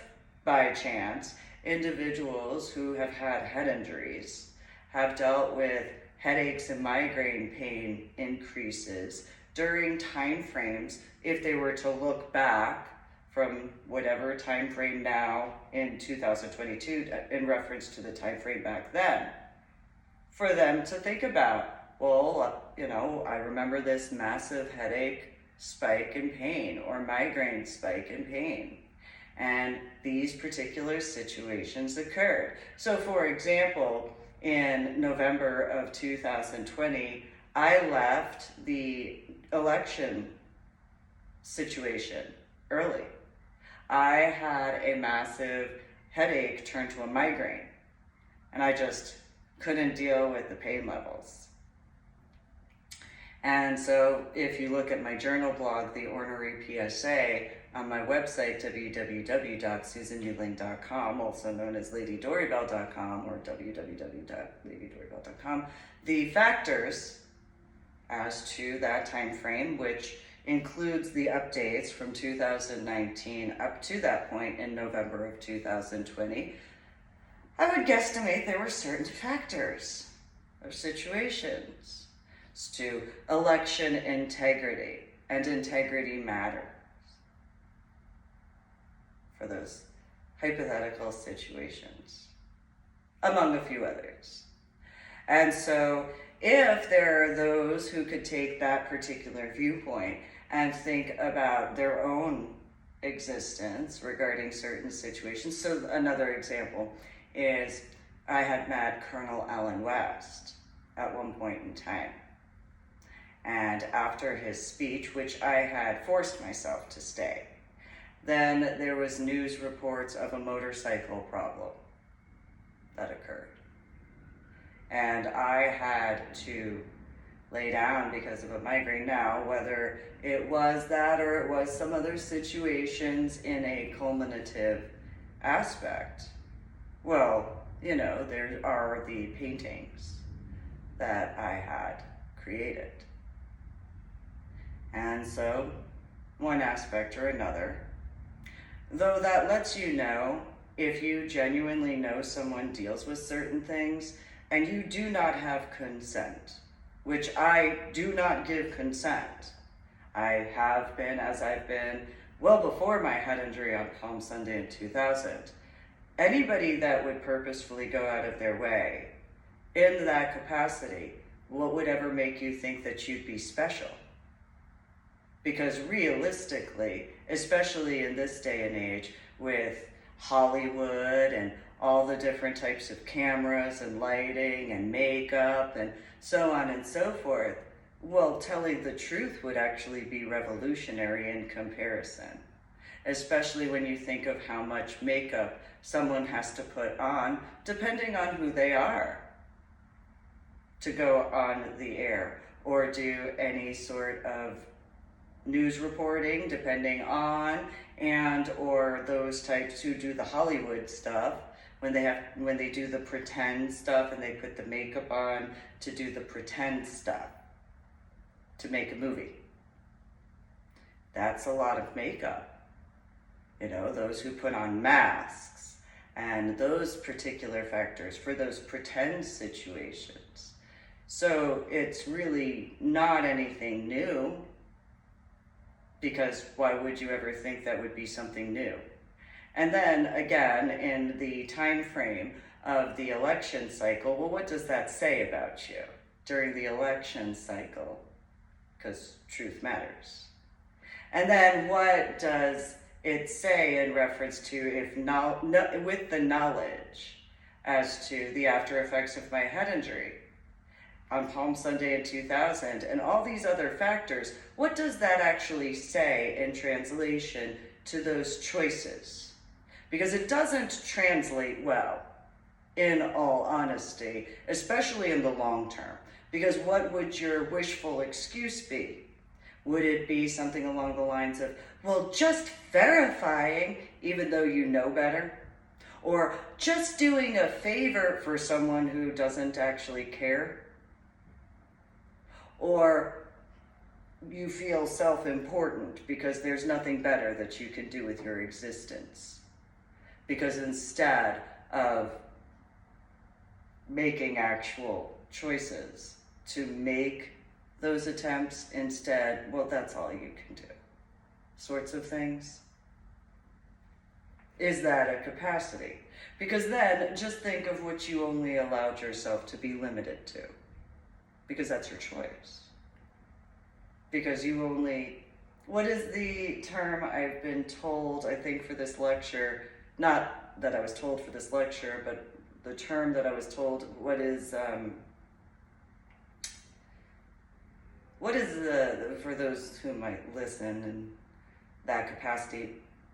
by chance individuals who have had head injuries have dealt with headaches and migraine pain increases during time frames, if they were to look back from whatever time frame now in 2022 in reference to the time frame back then, for them to think about, well, I remember this massive headache spike in pain or migraine spike in pain, and these particular situations occurred. So for example, in November of 2020, I left the election situation early. I had a massive headache turn to a migraine, and I just couldn't deal with the pain levels. And so if you look at my journal blog, The Ornery PSA, on my website, www.susannewling.com, also known as ladydoribell.com or www.ladydoribell.com, the factors as to that time frame, which includes the updates from 2019 up to that point in November of 2020, I would guesstimate there were certain factors or situations to election integrity, and integrity matters for those hypothetical situations, among a few others. And so if there are those who could take that particular viewpoint and think about their own existence regarding certain situations. So another example is I had met Colonel Allen West at one point in time. And after his speech, which I had forced myself to stay, then there was news reports of a motorcycle problem that occurred. And I had to lay down because of a migraine. Now, whether it was that or it was some other situations in a culminative aspect, well, there are the paintings that I had created. And so, one aspect or another, though that lets you know if you genuinely know someone deals with certain things and you do not have consent, which I do not give consent. I have been, as I've been well before my head injury on Palm Sunday in 2000. Anybody that would purposefully go out of their way in that capacity, what would ever make you think that you'd be special? Because realistically, especially in this day and age with Hollywood and all the different types of cameras and lighting and makeup and so on and so forth, well, telling the truth would actually be revolutionary in comparison, especially when you think of how much makeup someone has to put on, depending on who they are, to go on the air or do any sort of news reporting, depending on, and or those types who do the Hollywood stuff, when they do the pretend stuff and they put the makeup on to do the pretend stuff to make a movie. That's a lot of makeup. Those who put on masks and those particular factors for those pretend situations. So it's really not anything new, because why would you ever think that would be something new? And then again, in the time frame of the election cycle, well, what does that say about you during the election cycle? Because truth matters. And then what does it say in reference to with the knowledge as to the after effects of my head injury on Palm Sunday in 2000 and all these other factors. What does that actually say in translation to those choices? Because it doesn't translate well, in all honesty, especially in the long term. Because what would your wishful excuse be? Would it be something along the lines of, well, just verifying even though you know better? Or just doing a favor for someone who doesn't actually care? Or you feel self-important because there's nothing better that you can do with your existence? Because instead of making actual choices to make those attempts, instead, well, that's all you can do, sorts of things. Is that a capacity? Because then just think of what you only allowed yourself to be limited to, because that's your choice. Because you only, what is the term I've been told, I think, for this lecture? Not that I was told for this lecture, but the term that I was told, what is for those who might listen in that capacity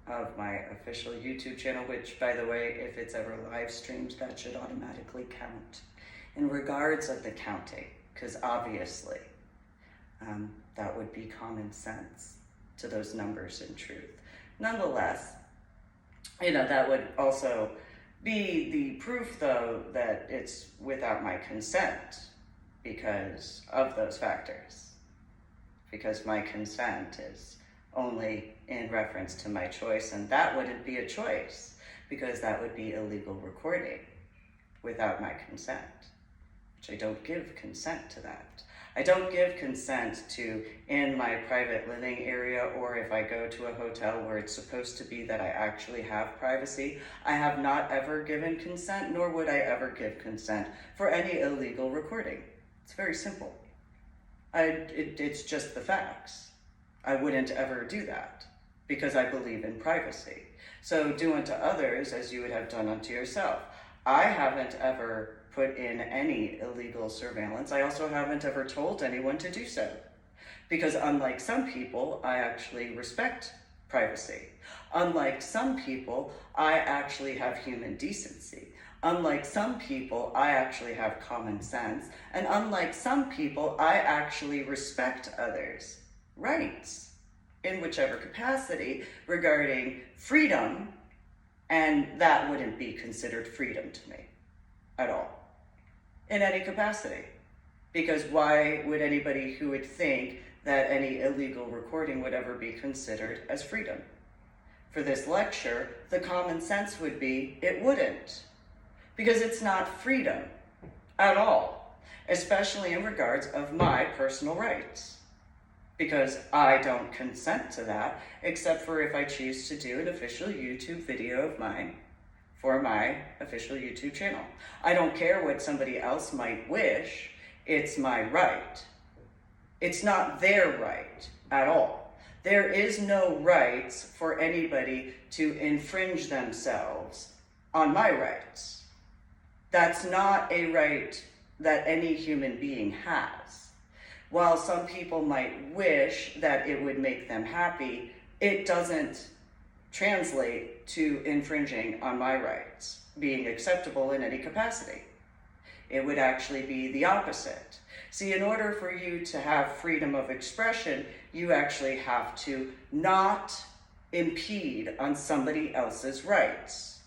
of my official YouTube channel, which, by the way, if it's ever live streamed, that should automatically count in regards of the counting, because obviously that would be common sense to those numbers in truth. Nonetheless, that would also be the proof, though, that it's without my consent because of those factors. Because my consent is only in reference to my choice, and that wouldn't be a choice, because that would be illegal recording without my consent, which I don't give consent to that. I don't give consent to, in my private living area, or if I go to a hotel where it's supposed to be that I actually have privacy, I have not ever given consent, nor would I ever give consent for any illegal recording. It's very simple. It's just the facts. I wouldn't ever do that because I believe in privacy. So do unto others as you would have done unto yourself. I haven't ever put in any illegal surveillance. I also haven't ever told anyone to do so, because unlike some people, I actually respect privacy. Unlike some people, I actually have human decency. Unlike some people, I actually have common sense. And unlike some people, I actually respect others' rights in whichever capacity regarding freedom, and that wouldn't be considered freedom to me at all, in any capacity. Because why would anybody who would think that any illegal recording would ever be considered as freedom? For this lecture, the common sense would be it wouldn't, because it's not freedom at all, especially in regards of my personal rights, because I don't consent to that, except for if I choose to do an official YouTube video of mine for my official YouTube channel. I don't care what somebody else might wish, it's my right. It's not their right at all. There is no rights for anybody to infringe themselves on my rights. That's not a right that any human being has. While some people might wish that it would make them happy, it doesn't translate to infringing on my rights being acceptable in any capacity. It would actually be the opposite. See, in order for you to have freedom of expression, you actually have to not impede on somebody else's rights.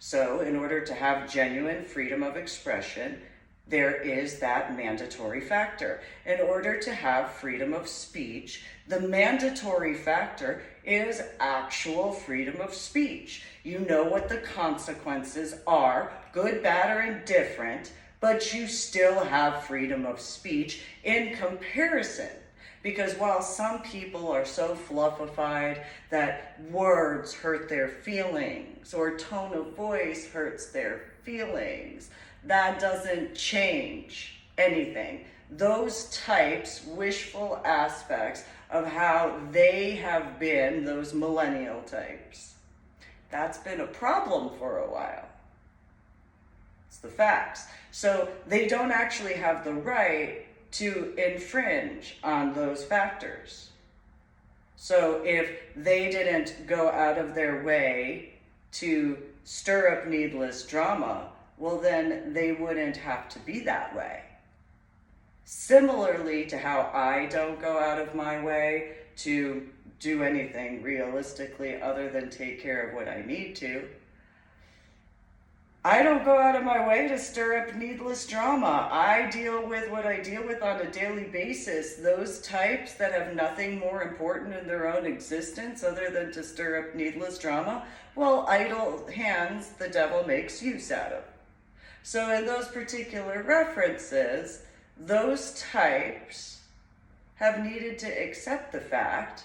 So in order to have genuine freedom of expression, there is that mandatory factor. In order to have freedom of speech, the mandatory factor is actual freedom of speech. You know what the consequences are, good, bad, or indifferent, but you still have freedom of speech in comparison. Because while some people are so fluffified that words hurt their feelings or tone of voice hurts their feelings, that doesn't change anything. Those types, wishful aspects of how they have been, those millennial types, that's been a problem for a while. It's the facts. So they don't actually have the right to infringe on those factors. So if they didn't go out of their way to stir up needless drama, well, then they wouldn't have to be that way. Similarly to how I don't go out of my way to do anything realistically other than take care of what I need to, I don't go out of my way to stir up needless drama. I deal with what I deal with on a daily basis. Those types that have nothing more important in their own existence other than to stir up needless drama, well, idle hands the devil makes use out of. So in those particular references, those types have needed to accept the fact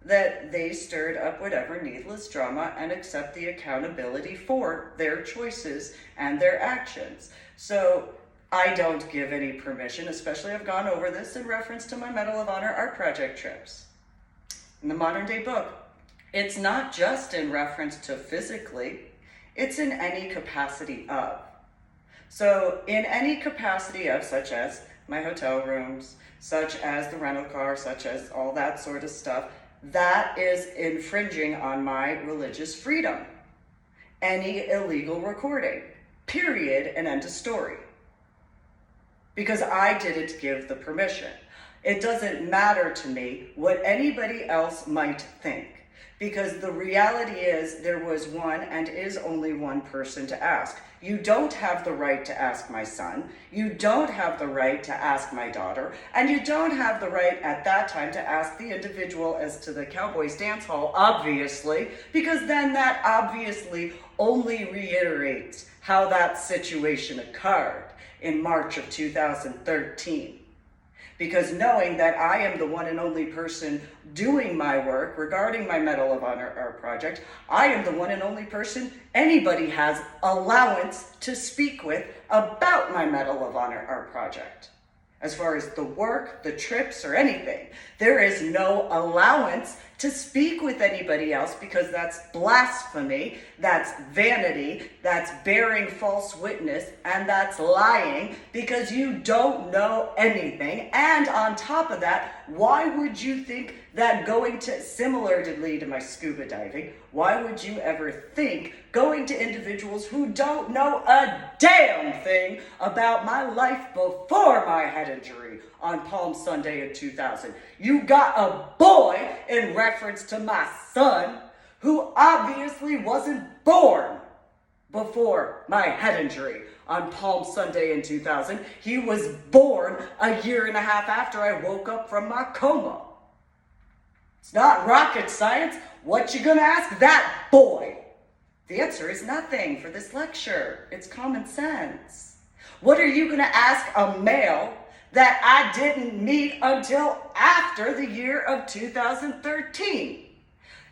that they stirred up whatever needless drama and accept the accountability for their choices and their actions. So I don't give any permission, especially I've gone over this in reference to my Medal of Honor art project trips. In the modern day book, it's not just in reference to physically, it's in any capacity of. So in any capacity of, such as my hotel rooms, such as the rental car, such as all that sort of stuff, that is infringing on my religious freedom. Any illegal recording, period, and end of story. Because I didn't give the permission. It doesn't matter to me what anybody else might think. Because the reality is there was one and is only one person to ask. You don't have the right to ask my son. You don't have the right to ask my daughter. And you don't have the right at that time to ask the individual as to the Cowboys dance hall, obviously, because then that obviously only reiterates how that situation occurred in March of 2013. Because knowing that I am the one and only person doing my work regarding my Medal of Honor art project, I am the one and only person anybody has allowance to speak with about my Medal of Honor art project. As far as the work, the trips, or anything, there is no allowance to speak with anybody else because that's blasphemy, that's vanity, that's bearing false witness, and that's lying because you don't know anything. And on top of that, why would you think that going to, similarly to my scuba diving, why would you ever think going to individuals who don't know a damn thing about my life before my head injury on Palm Sunday in 2000? You got a boy in reference to my son who obviously wasn't born before my head injury on Palm Sunday in 2000. He was born a year and a half after I woke up from my coma. It's not rocket science. What you gonna ask that boy? The answer is nothing for this lecture. It's common sense. What are you gonna ask a male that I didn't meet until after the year of 2013?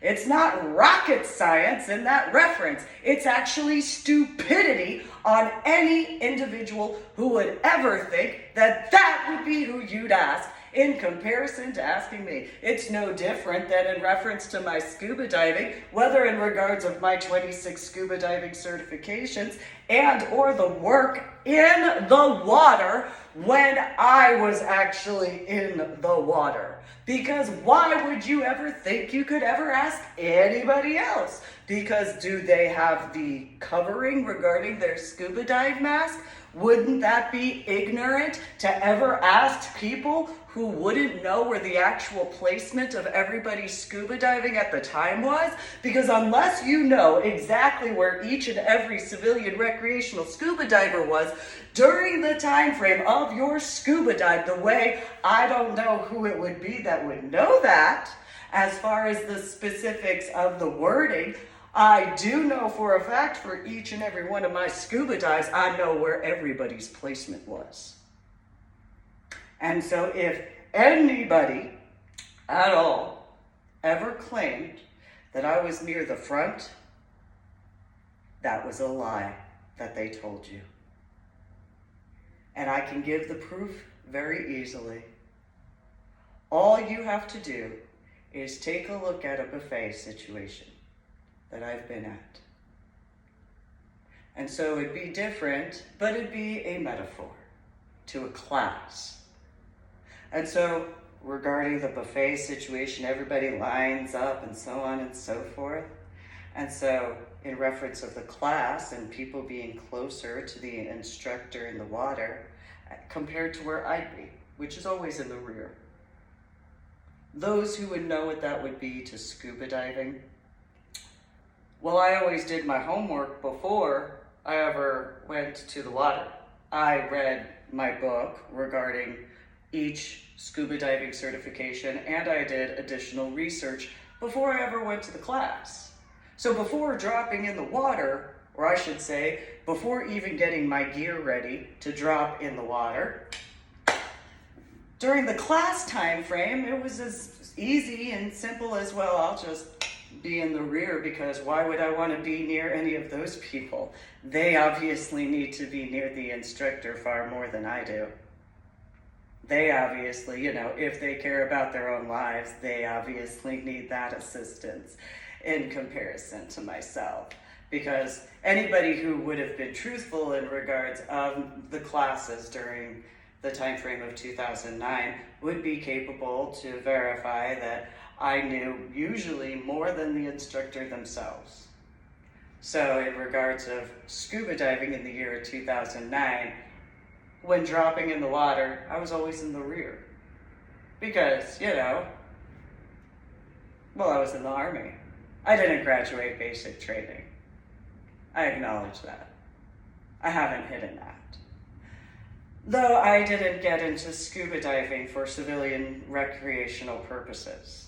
It's not rocket science in that reference. It's actually stupidity on any individual who would ever think that that would be who you'd ask in comparison to asking me. It's no different than in reference to my scuba diving, whether in regards of my 26 scuba diving certifications and or the work in the water when I was actually in the water. Because why would you ever think you could ever ask anybody else? Because do they have the covering regarding their scuba dive mask? Wouldn't that be ignorant to ever ask people who wouldn't know where the actual placement of everybody's scuba diving at the time was? Because unless you know exactly where each and every civilian recreational scuba diver was during the time frame of your scuba dive, the way I don't know who it would be that would know that, as far as the specifics of the wording, I do know for a fact for each and every one of my scuba dives, I know where everybody's placement was. And so if anybody at all ever claimed that I was near the front, that was a lie that they told you. And I can give the proof very easily. All you have to do is take a look at a buffet situation that I've been at. And so it'd be different, but it'd be a metaphor to a class. And so regarding the buffet situation, everybody lines up and so on and so forth. And so in reference of the class and people being closer to the instructor in the water compared to where I'd be, which is always in the rear. Those who would know what that would be to scuba diving. Well, I always did my homework before I ever went to the water. I read my book regarding each scuba diving certification, and I did additional research before I ever went to the class. So before dropping in the water, or I should say, before even getting my gear ready to drop in the water, during the class time frame, it was as easy and simple as, well, I'll just be in the rear, because why would I want to be near any of those people? They obviously need to be near the instructor far more than I do. They obviously, if they care about their own lives, they obviously need that assistance in comparison to myself. Because anybody who would have been truthful in regards of the classes during the time frame of 2009 would be capable to verify that I knew usually more than the instructor themselves. So in regards of scuba diving in the year of 2009, when dropping in the water, I was always in the rear. Because, I was in the Army. I didn't graduate basic training. I acknowledge that. I haven't hidden that. Though I didn't get into scuba diving for civilian recreational purposes.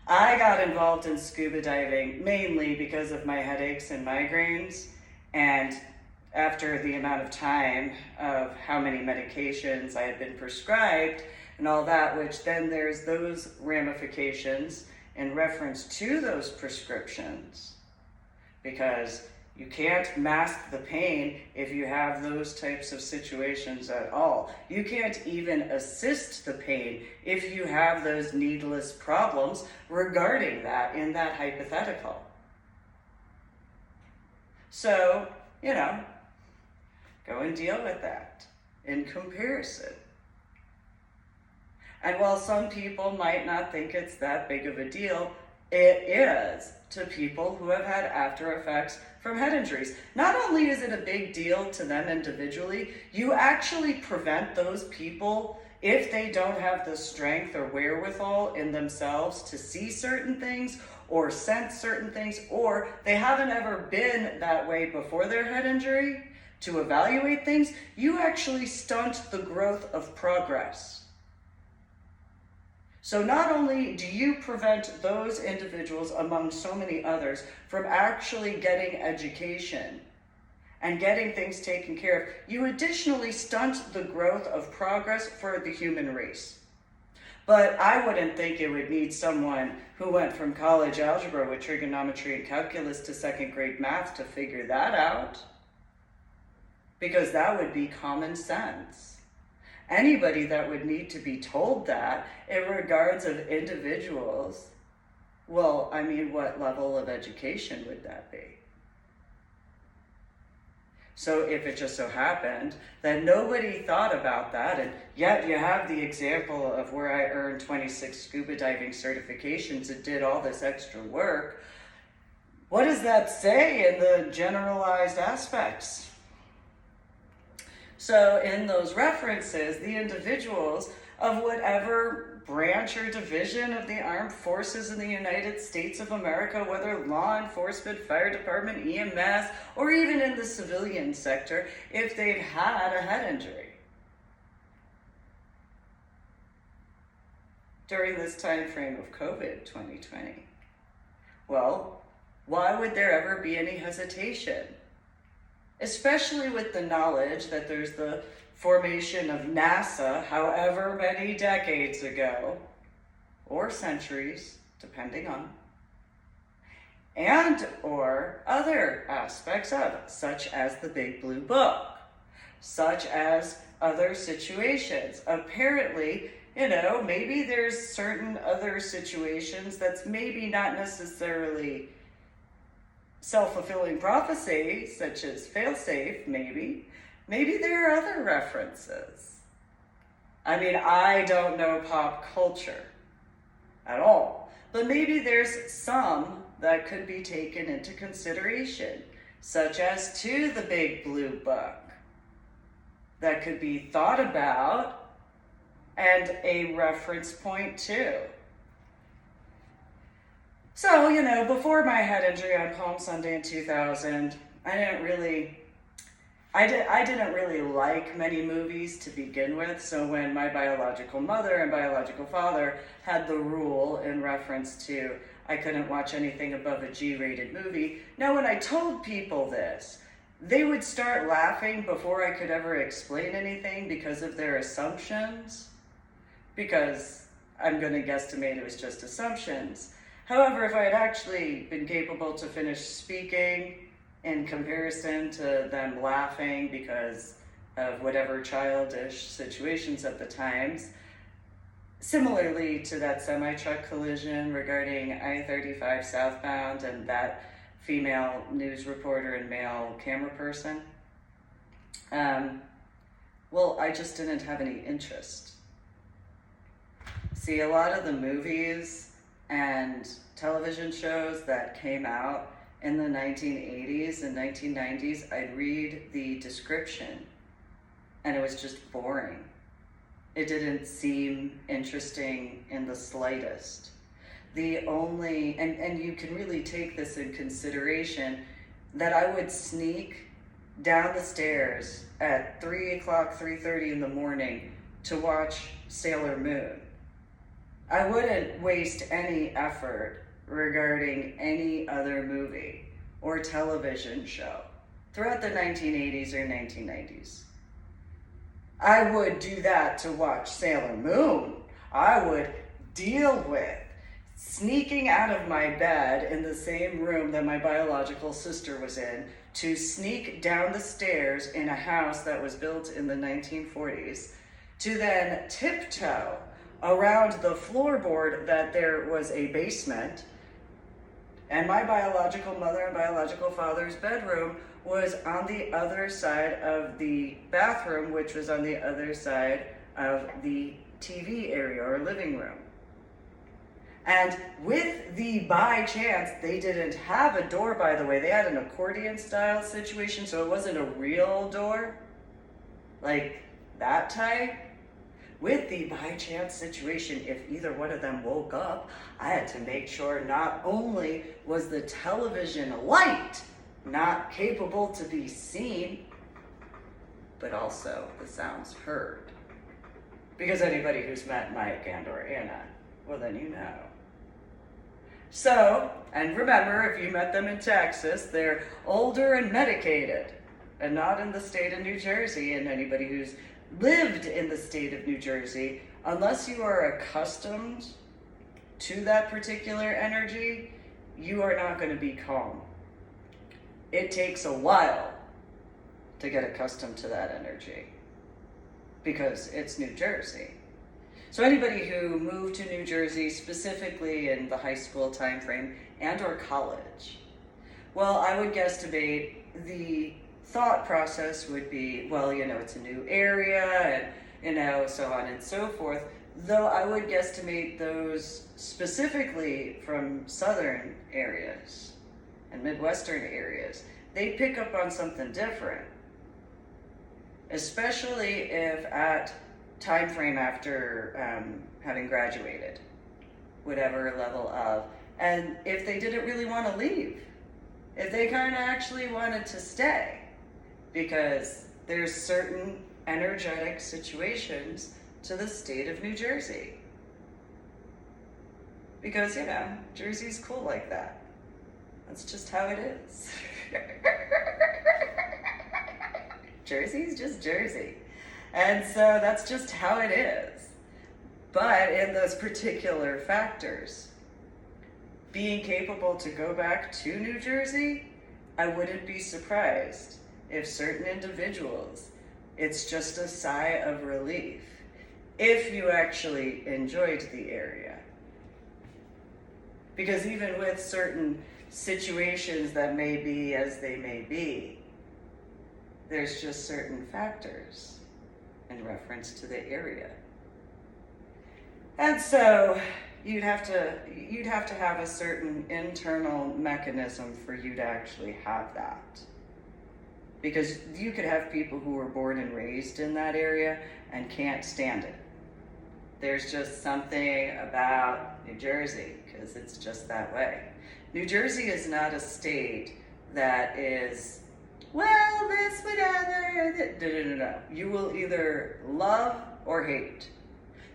I got involved in scuba diving mainly because of my headaches and migraines, and after the amount of time of how many medications I had been prescribed and all that, which then there's those ramifications in reference to those prescriptions, because you can't mask the pain if you have those types of situations at all. You can't even assist the pain if you have those needless problems regarding that in that hypothetical. So, go and deal with that in comparison. And while some people might not think it's that big of a deal, it is to people who have had after effects from head injuries. Not only is it a big deal to them individually, you actually prevent those people, if they don't have the strength or wherewithal in themselves to see certain things or sense certain things, or they haven't ever been that way before their head injury, to evaluate things, you actually stunt the growth of progress. So not only do you prevent those individuals, among so many others, from actually getting education and getting things taken care of, you additionally stunt the growth of progress for the human race. But I wouldn't think it would need someone who went from college algebra with trigonometry and calculus to second grade math to figure that out, because that would be common sense. Anybody that would need to be told that in regards of individuals, what level of education would that be? So if it just so happened that nobody thought about that, and yet you have the example of where I earned 26 scuba diving certifications and did all this extra work, what does that say in the generalized aspects? So in those references, the individuals of whatever branch or division of the armed forces in the United States of America, whether law enforcement, fire department, EMS, or even in the civilian sector, if they've had a head injury during this time frame of COVID 2020. Well, why would there ever be any hesitation? Especially with the knowledge that there's the formation of NASA however many decades ago, or centuries, depending on, and or other aspects of it, such as the Big Blue Book, such as other situations. Apparently, maybe there's certain other situations that's maybe not necessarily self-fulfilling prophecy, such as failsafe, maybe there are other references. I mean, I don't know pop culture at all, but maybe there's some that could be taken into consideration, such as To the Big Blue Book, that could be thought about and a reference point too. So, before my head injury on Palm Sunday in 2000, I didn't really like many movies to begin with. So when my biological mother and biological father had the rule in reference to I couldn't watch anything above a G-rated movie, now when I told people this, they would start laughing before I could ever explain anything because of their assumptions. Because I'm going to guesstimate it was just assumptions. However, if I had actually been capable to finish speaking in comparison to them laughing because of whatever childish situations at the times, similarly to that semi-truck collision regarding I-35 southbound and that female news reporter and male camera person, well, I just didn't have any interest. See, a lot of the movies and television shows that came out in the 1980s and 1990s, I'd read the description and it was just boring. It didn't seem interesting in the slightest. The only, and you can really take this in consideration, that I would sneak down the stairs at 3 o'clock, 3:30 in the morning to watch Sailor Moon. I wouldn't waste any effort regarding any other movie or television show throughout the 1980s or 1990s. I would do that to watch Sailor Moon. I would deal with sneaking out of my bed in the same room that my biological sister was in to sneak down the stairs in a house that was built in the 1940s to then tiptoe around the floorboard that there was a basement, and my biological mother and biological father's bedroom was on the other side of the bathroom, which was on the other side of the TV area or living room. And with the by chance, they didn't have a door, by the way. They had an accordion style situation, so it wasn't a real door, like that type. With the by chance situation, if either one of them woke up, I had to make sure not only was the television light not capable to be seen, but also the sounds heard. Because anybody who's met Mike and or Anna, well then you know. So, and remember, if you met them in Texas, they're older and medicated, and not in the state of New Jersey. And anybody who's lived in the state of New Jersey, unless you are accustomed to that particular energy, you are not going to be calm. It takes a while to get accustomed to that energy because it's New Jersey. So anybody who moved to New Jersey, specifically in the high school time frame and or college, well, I would guesstimate the thought process would be, well, it's a new area and, so on and so forth. Though I would guesstimate those specifically from southern areas and Midwestern areas, they pick up on something different. Especially if at time frame after having graduated, whatever level of, and if they didn't really want to leave, if they kind of actually wanted to stay, because there's certain energetic situations to the state of New Jersey. Because, Jersey's cool like that. That's just how it is. Jersey's just Jersey. And so that's just how it is. But in those particular factors, being capable to go back to New Jersey, I wouldn't be surprised if certain individuals, it's just a sigh of relief if you actually enjoyed the area. Because even with certain situations that may be as they may be. There's just certain factors in reference to the area. And so you'd have to have a certain internal mechanism for you to actually have that. Because you could have people who were born and raised in that area and can't stand it. There's just something about New Jersey, because it's just that way. New Jersey is not a state that is, well, this, whatever. No. You will either love or hate.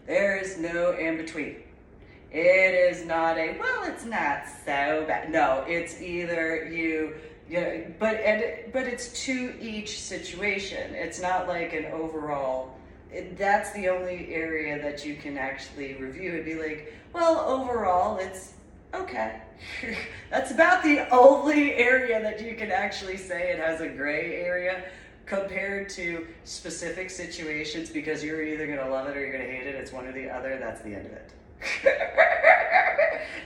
There is no in between. It is not a, well, it's not so bad. No, it's either but it's to each situation. It's not like an overall, that's the only area that you can actually review. It'd be like, well, overall, it's okay. That's about the only area that you can actually say it has a gray area compared to specific situations, because you're either going to love it or you're going to hate it. It's one or the other. That's the end of it.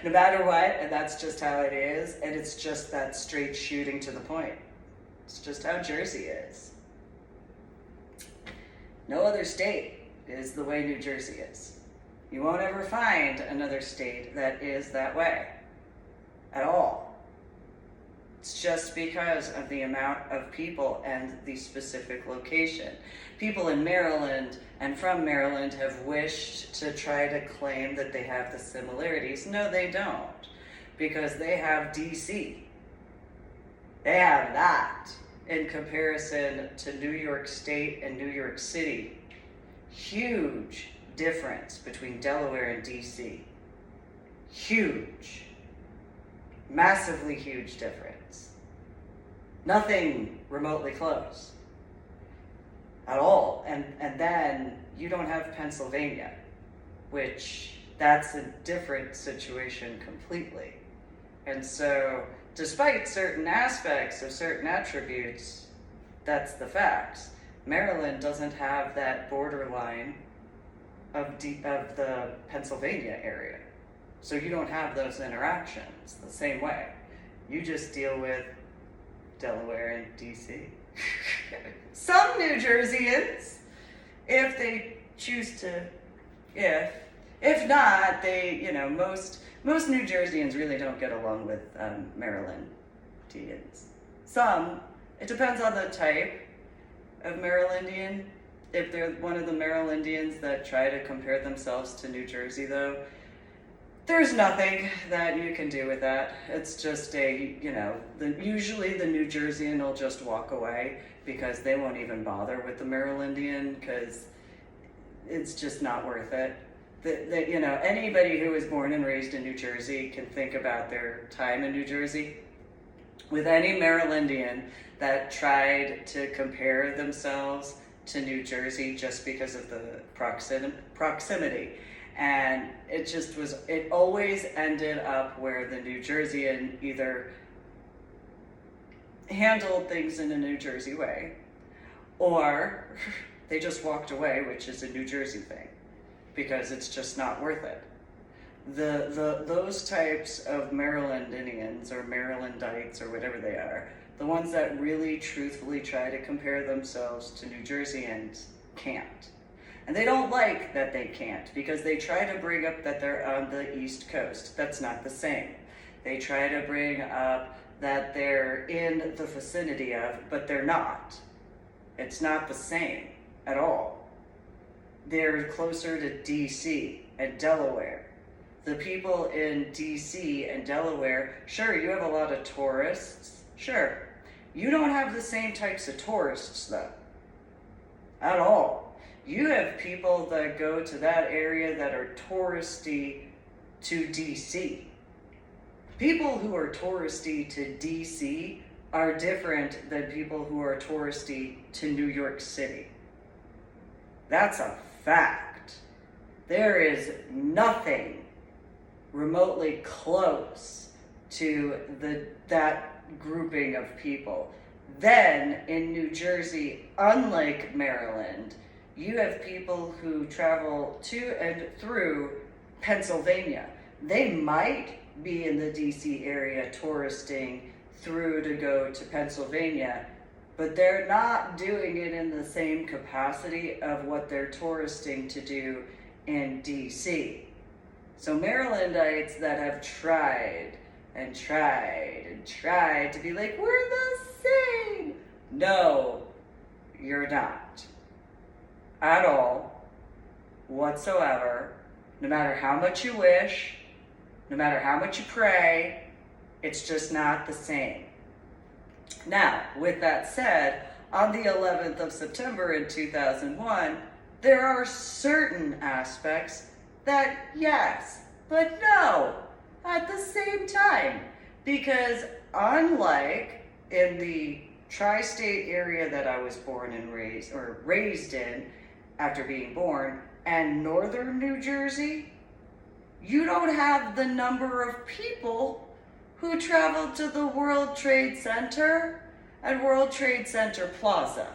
No matter what, and that's just how it is, and it's just that straight shooting to the point. It's just how Jersey is. No other state is the way New Jersey is. You won't ever find another state that is that way at all. It's just because of the amount of people and the specific location. People in Maryland and from Maryland have wished to try to claim that they have the similarities. No, they don't, because they have DC. They have that in comparison to New York State and New York City. Huge difference between Delaware and DC. Huge. Massively huge difference. Nothing remotely close at all. And then you don't have Pennsylvania, which that's a different situation completely. And so despite certain aspects of certain attributes, that's the facts. Maryland doesn't have that borderline of the Pennsylvania area. So you don't have those interactions the same way. You just deal with Delaware and DC. Some New Jerseyans, if they choose to, if not, they, most New Jerseyans really don't get along with Marylandians. Some, it depends on the type of Marylandian. If they're one of the Marylandians that try to compare themselves to New Jersey, though, there's nothing that you can do with that. It's just usually the New Jerseyan will just walk away because they won't even bother with the Marylandian because it's just not worth it. Anybody who was born and raised in New Jersey can think about their time in New Jersey. With any Marylandian that tried to compare themselves to New Jersey just because of the proximity. And it always ended up where the New Jerseyan either handled things in a New Jersey way, or they just walked away, which is a New Jersey thing, because it's just not worth it. Those types of Marylandians or Marylandites or whatever they are, the ones that really truthfully try to compare themselves to New Jerseyans can't. And they don't like that they can't, because they try to bring up that they're on the East Coast. That's not the same. They try to bring up that they're in the vicinity of, but they're not. It's not the same at all. They're closer to DC and Delaware. The people in DC and Delaware, sure, you have a lot of tourists, sure. You don't have the same types of tourists, though, at all. You have people that go to that area that are touristy to DC. People who are touristy to DC are different than people who are touristy to New York City. That's a fact. There is nothing remotely close to that grouping of people. Then in New Jersey, unlike Maryland, you have people who travel to and through Pennsylvania. They might be in the DC area touristing through to go to Pennsylvania, but they're not doing it in the same capacity of what they're touristing to do in DC. So Marylandites that have tried and tried and tried to be like, we're the same. No, you're not. At all, whatsoever. No matter how much you wish, no matter how much you pray, it's just not the same. Now, with that said, on the 11th of September in 2001, there are certain aspects that yes, but no, at the same time. Because unlike in the tri-state area that I was born and raised in after being born, and northern New Jersey, you don't have the number of people who traveled to the World Trade Center and World Trade Center Plaza.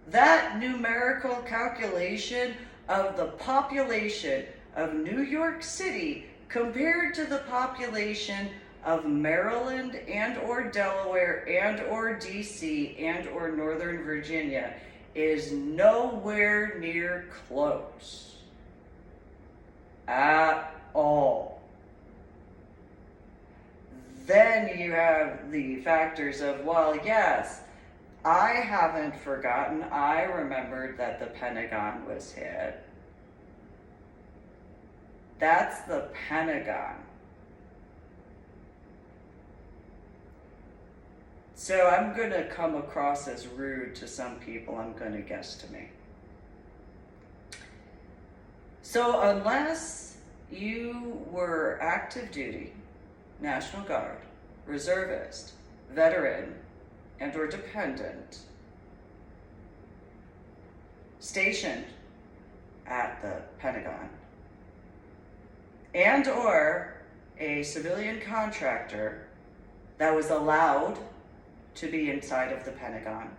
That numerical calculation of the population of New York City compared to the population of Maryland and or Delaware and or DC and or Northern Virginia is nowhere near close at all. Then you have the factors of, well, yes, I haven't forgotten. I remembered that the Pentagon was hit. That's the Pentagon. So I'm going to come across as rude to some people, I'm going to guess to me. So unless you were active duty, National Guard, reservist, veteran, and or dependent, stationed at the Pentagon, and or a civilian contractor that was allowed to be inside of the Pentagon,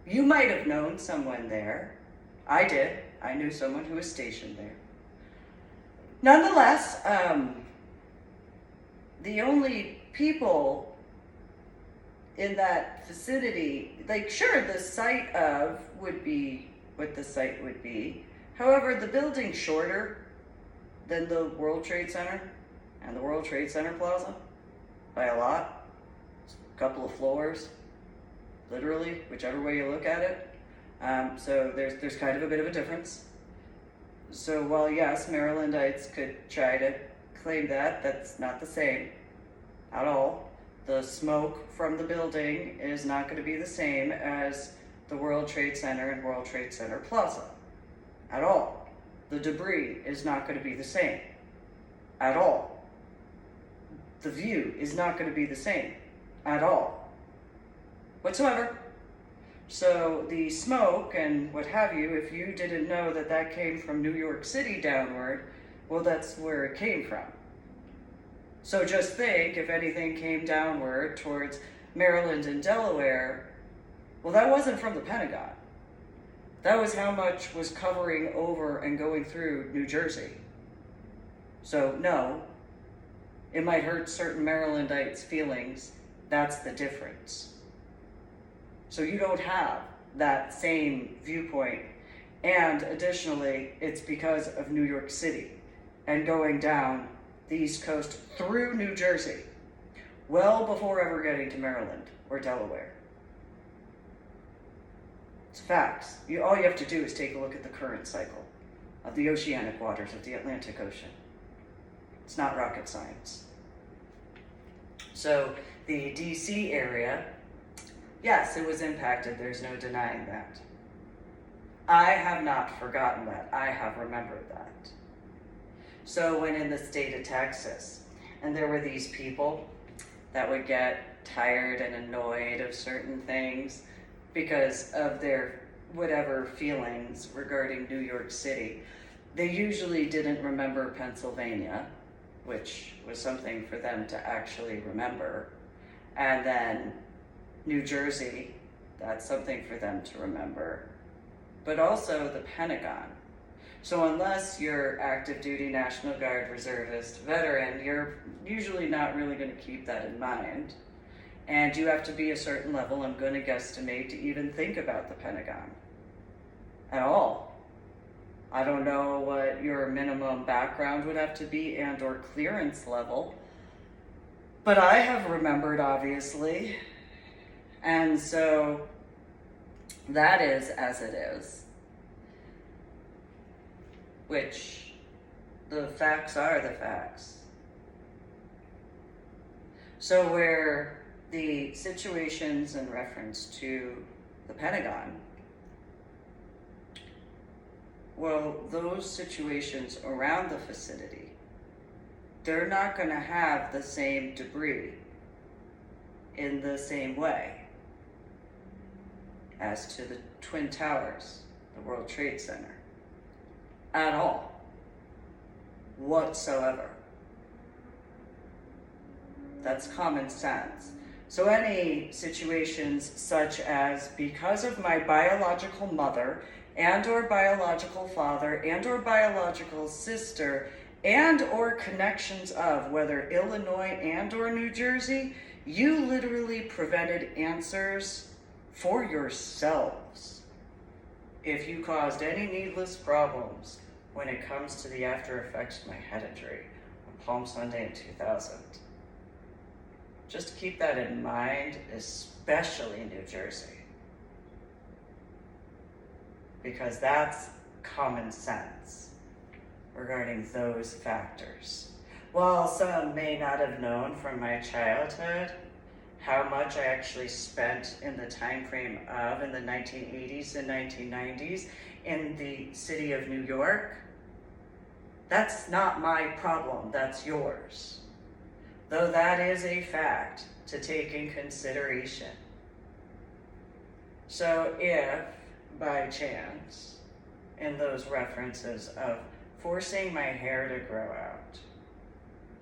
you might have known someone there. I did. I knew someone who was stationed there. Nonetheless, the only people in that vicinity, like, sure, the site of would be what the site would be. However, the building's shorter than the World Trade Center and the World Trade Center Plaza by a lot. A couple of floors, literally, whichever way you look at it. So there's kind of a bit of a difference. So while yes, Marylandites could try to claim that, that's not the same at all. The smoke from the building is not going to be the same as the World Trade Center and World Trade Center Plaza at all. The debris is not going to be the same at all. The view is not going to be the same at all whatsoever. So the smoke and what have you, if you didn't know that that came from New York City downward, well, that's where it came from. So just think, if anything came downward towards Maryland and Delaware, well, that wasn't from the Pentagon. That was how much was covering over and going through New Jersey. So no, it might hurt certain Marylandites' feelings. That's the difference. So you don't have that same viewpoint. And additionally, it's because of New York City and going down the East Coast through New Jersey, well before ever getting to Maryland or Delaware. It's facts. All you have to do is take a look at the current cycle of the oceanic waters of the Atlantic Ocean. It's not rocket science. So the DC area, yes, it was impacted. There's no denying that. I have not forgotten that. I have remembered that. So when in the state of Texas, and there were these people that would get tired and annoyed of certain things because of their whatever feelings regarding New York City, they usually didn't remember Pennsylvania, which was something for them to actually remember. And then New Jersey, that's something for them to remember. But also the Pentagon. So unless you're active duty National Guard reservist veteran, you're usually not really going to keep that in mind. And you have to be a certain level, I'm going to guesstimate, to even think about the Pentagon at all. I don't know what your minimum background would have to be and or clearance level, but I have remembered, obviously. And so that is as it is, which the facts are the facts. So where the situations in reference to the Pentagon, well, those situations around the vicinity, they're not going to have the same debris in the same way as to the Twin Towers, the World Trade Center, at all, whatsoever. That's common sense. So any situations such as, because of my biological mother and or biological father and or biological sister and or connections of whether Illinois and or New Jersey, you literally prevented answers for yourselves if you caused any needless problems when it comes to the after effects of my head injury on Palm Sunday in 2000. Just keep that in mind, especially New Jersey, because that's common sense regarding those factors. While some may not have known from my childhood how much I actually spent in the time frame of in the 1980s and 1990s in the city of New York, that's not my problem, that's yours. Though that is a fact to take in consideration. So if, by chance, in those references of forcing my hair to grow out,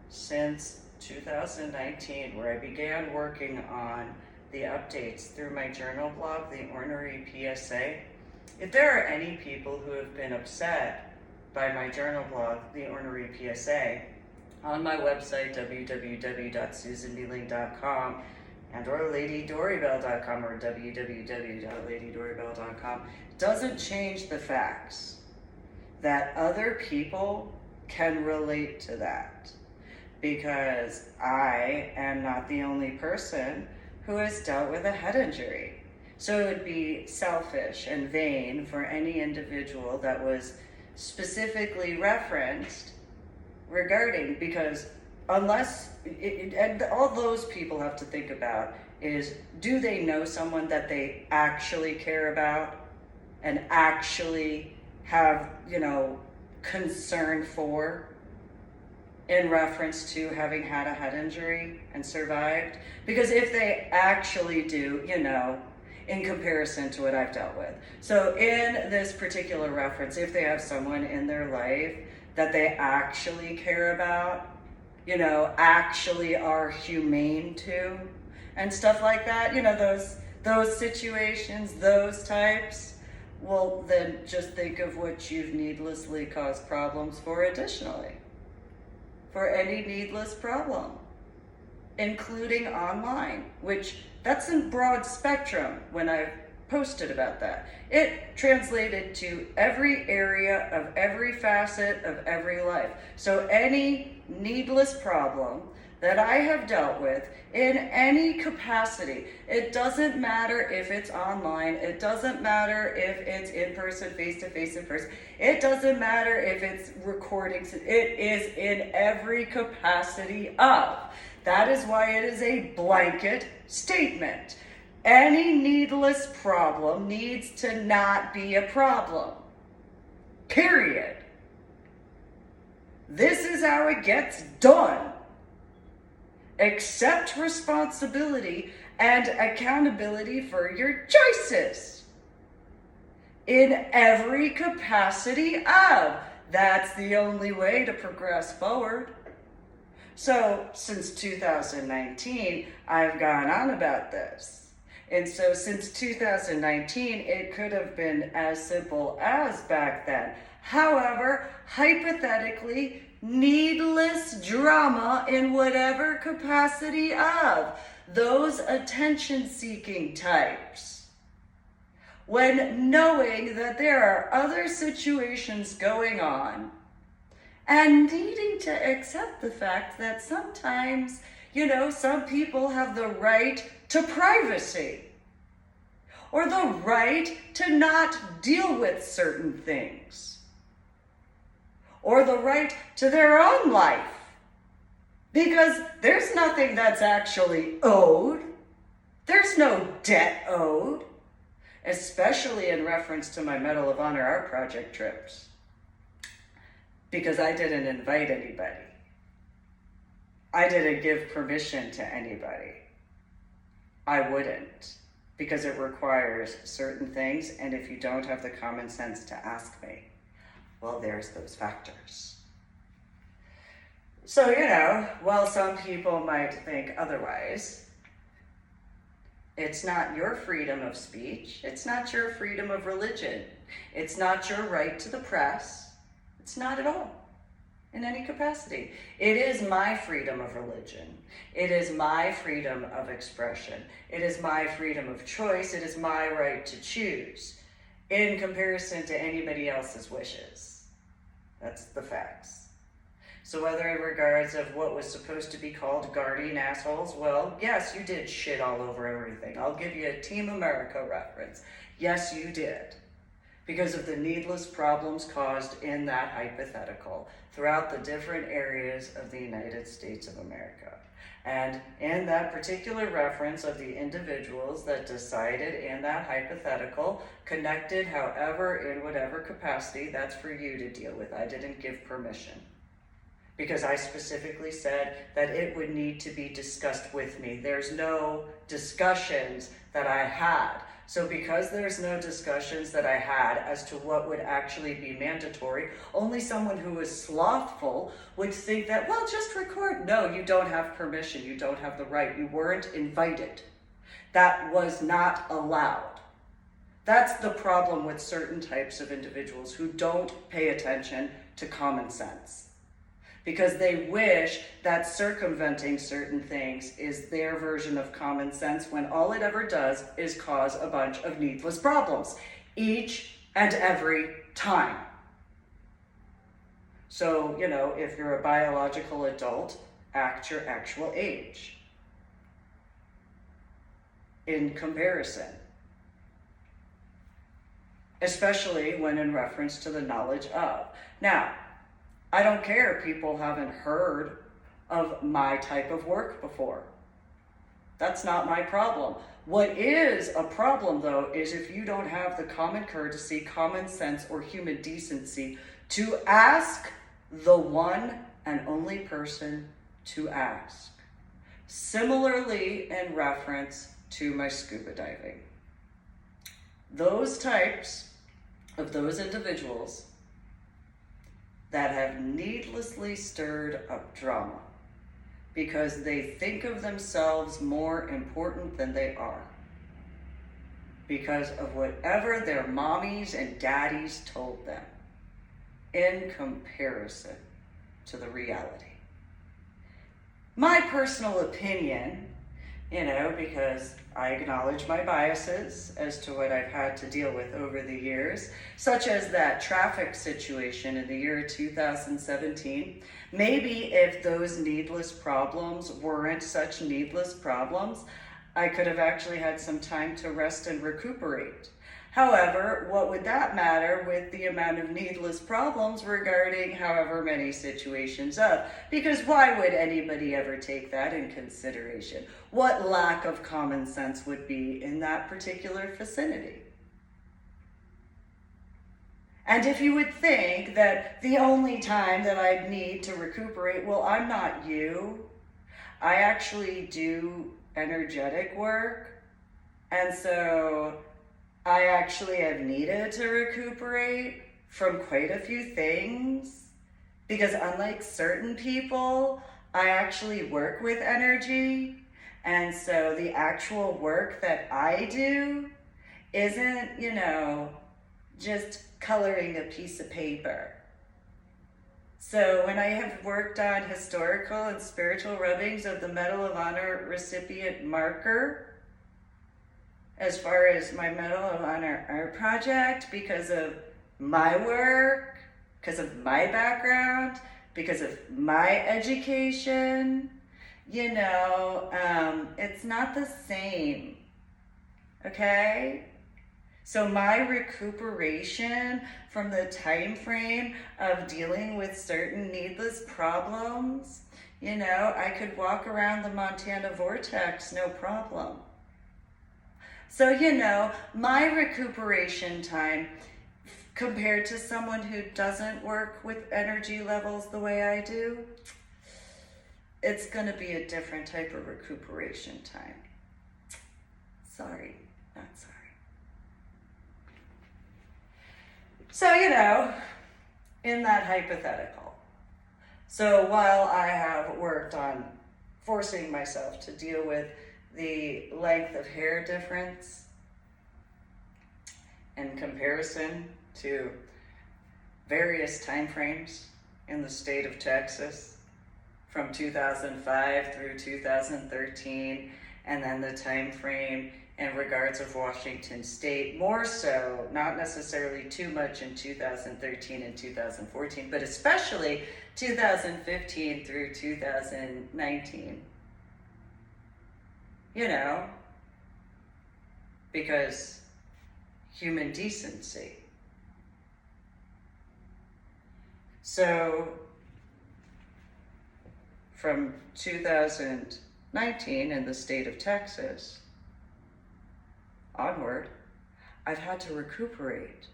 since 2019, where I began working on the updates through my journal blog, the Ornery PSA, if there are any people who have been upset by my journal blog, the Ornery PSA, on my website, www.susanmealing.com and or ladydorybell.com or www.ladydorybell.com, doesn't change the facts that other people can relate to that, because I am not the only person who has dealt with a head injury. So it would be selfish and vain for any individual that was specifically referenced regarding, because unless, and all those people have to think about is, do they know someone that they actually care about and actually have, concern for in reference to having had a head injury and survived? Because if they actually do, in comparison to what I've dealt with. So in this particular reference, if they have someone in their life that they actually care about, actually are humane to, and stuff like that, those situations, those types, well, then just think of what you've needlessly caused problems for additionally. For any needless problem, including online, which that's in broad spectrum when I posted about that. It translated to every area of every facet of every life. So any needless problem that I have dealt with in any capacity, it doesn't matter if it's online, it doesn't matter if it's in person, face-to-face in person, it doesn't matter if it's recordings, it is in every capacity of. That is why it is a blanket statement. Any needless problem needs to not be a problem. Period. This is how it gets done. Accept responsibility and accountability for your choices in every capacity of. That's the only way to progress forward. So since 2019, I've gone on about this. And so since 2019, it could have been as simple as back then. However, hypothetically, needless drama in whatever capacity of those attention-seeking types. When knowing that there are other situations going on and needing to accept the fact that sometimes, some people have the right to privacy or the right to not deal with certain things or the right to their own life, because there's nothing that's actually owed. There's no debt owed, especially in reference to my Medal of Honor art project trips, because I didn't invite anybody. I didn't give permission to anybody. I wouldn't, because it requires certain things, and if you don't have the common sense to ask me, well, there's those factors. So, while some people might think otherwise, it's not your freedom of speech, it's not your freedom of religion, it's not your right to the press, it's not at all, in any capacity. It is my freedom of religion, it is my freedom of expression, it is my freedom of choice, it is my right to choose, in comparison to anybody else's wishes. That's the facts. So whether in regards of what was supposed to be called guardian assholes, well, yes, you did shit all over everything. I'll give you a Team America reference. Yes, you did. Because of the needless problems caused in that hypothetical throughout the different areas of the United States of America. And in that particular reference of the individuals that decided in that hypothetical, connected however, in whatever capacity, that's for you to deal with. I didn't give permission, because I specifically said that it would need to be discussed with me. There's no discussions that I had. So because there's no discussions that I had as to what would actually be mandatory, only someone who is slothful would think that, well, just record. No, you don't have permission. You don't have the right. You weren't invited. That was not allowed. That's the problem with certain types of individuals who don't pay attention to common sense, because they wish that circumventing certain things is their version of common sense, when all it ever does is cause a bunch of needless problems each and every time. So, if you're a biological adult, act your actual age in comparison, especially when in reference to the knowledge of. Now, I don't care if people haven't heard of my type of work before. That's not my problem. What is a problem, though, is if you don't have the common courtesy, common sense, or human decency to ask the one and only person to ask. Similarly, in reference to my scuba diving, those types of those individuals that have needlessly stirred up drama because they think of themselves more important than they are, because of whatever their mommies and daddies told them in comparison to the reality. My personal opinion, because I acknowledge my biases as to what I've had to deal with over the years, such as that traffic situation in the year 2017. Maybe if those needless problems weren't such needless problems, I could have actually had some time to rest and recuperate. However, what would that matter with the amount of needless problems regarding however many situations of? Because why would anybody ever take that in consideration? What lack of common sense would be in that particular vicinity? And if you would think that the only time that I'd need to recuperate, well, I'm not you. I actually do energetic work. And so I actually have needed to recuperate from quite a few things, because unlike certain people, I actually work with energy. And so the actual work that I do isn't, just coloring a piece of paper. So when I have worked on historical and spiritual rubbings of the Medal of Honor recipient marker, as far as my Medal of Honor art project, because of my work, because of my background, because of my education, it's not the same, okay? So my recuperation from the time frame of dealing with certain needless problems, I could walk around the Montana vortex, no problem. So, my recuperation time compared to someone who doesn't work with energy levels the way I do, it's going to be a different type of recuperation time. Sorry, not sorry. So, in that hypothetical, so while I have worked on forcing myself to deal with the length of hair difference in comparison to various time frames in the state of Texas from 2005 through 2013, and then the time frame in regards of Washington State, more so, not necessarily too much in 2013 and 2014, but especially 2015 through 2019. Because human decency. So, from 2019 in the state of Texas onward, I've had to recuperate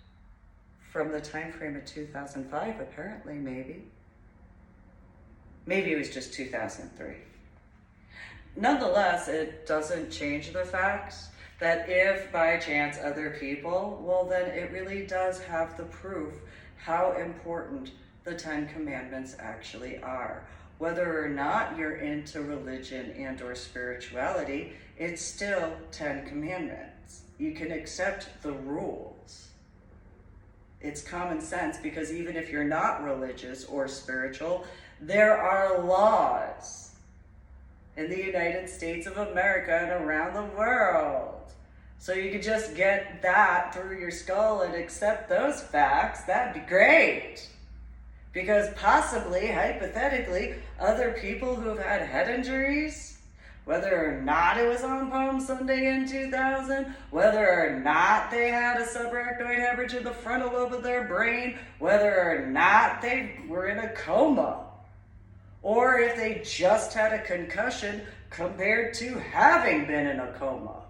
from the time frame of 2005, apparently, maybe. Maybe it was just 2003. Nonetheless, it doesn't change the facts that if by chance other people, well, then it really does have the proof how important the 10 Commandments actually are. Whether or not you're into religion and or spirituality, it's still 10 Commandments. You can accept the rules. It's common sense, because even if you're not religious or spiritual, there are laws in the United States of America and around the world. So you could just get that through your skull and accept those facts. That'd be great. Because possibly, hypothetically, other people who have had head injuries, whether or not it was on Palm Sunday in 2000, whether or not they had a subarachnoid hemorrhage in the frontal lobe of their brain, whether or not they were in a coma, or if they just had a concussion compared to having been in a coma.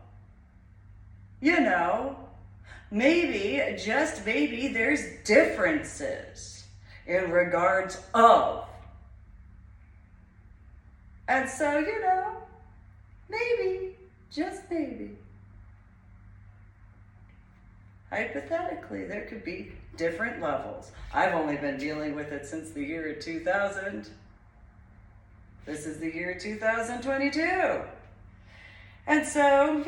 Maybe, just maybe, there's differences in regards of. And so, maybe, just maybe, hypothetically, there could be different levels. I've only been dealing with it since the year 2000. This is the year 2022. And so,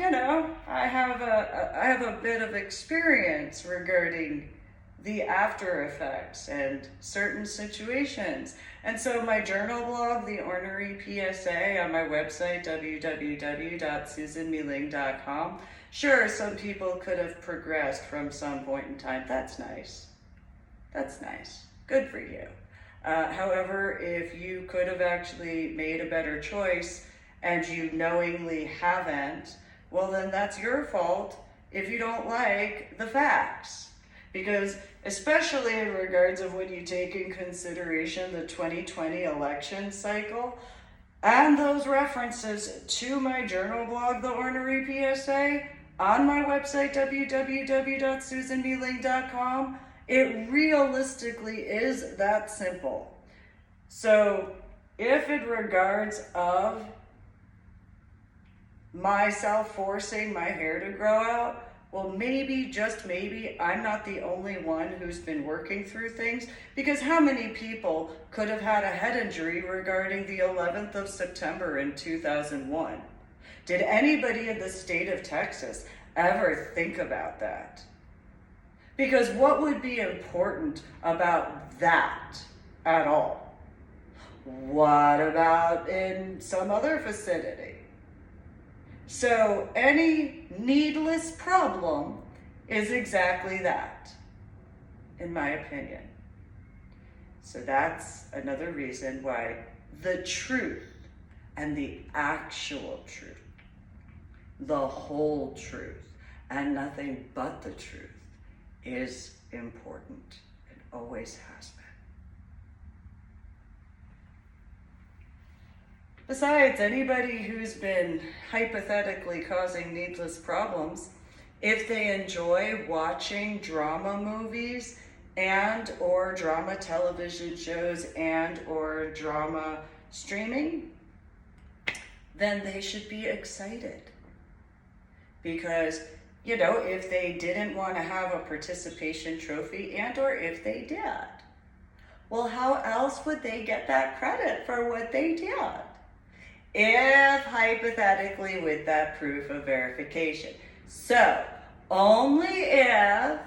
I have a bit of experience regarding the after effects and certain situations. And so my journal blog, The Ornery PSA, on my website, www.susanmealing.com. Sure, some people could have progressed from some point in time. That's nice. That's nice. Good for you. However, if you could have actually made a better choice and you knowingly haven't, well, then that's your fault if you don't like the facts. Because especially in regards of when you take in consideration the 2020 election cycle and those references to my journal blog, The Ornery PSA, on my website, www.susanmealing.com, it realistically is that simple. So if in regards of myself forcing my hair to grow out, well, maybe, just maybe, I'm not the only one who's been working through things, because how many people could have had a head injury regarding the 11th of September in 2001? Did anybody in the state of Texas ever think about that? Because what would be important about that at all? What about in some other vicinity? So any needless problem is exactly that, in my opinion. So that's another reason why the truth and the actual truth, the whole truth, and nothing but the truth is important and always has been. Besides, anybody who's been hypothetically causing needless problems, if they enjoy watching drama movies and or drama television shows and or drama streaming, then they should be excited. Because, if they didn't want to have a participation trophy and or if they did, well, how else would they get that credit for what they did? If hypothetically with that proof of verification. So only if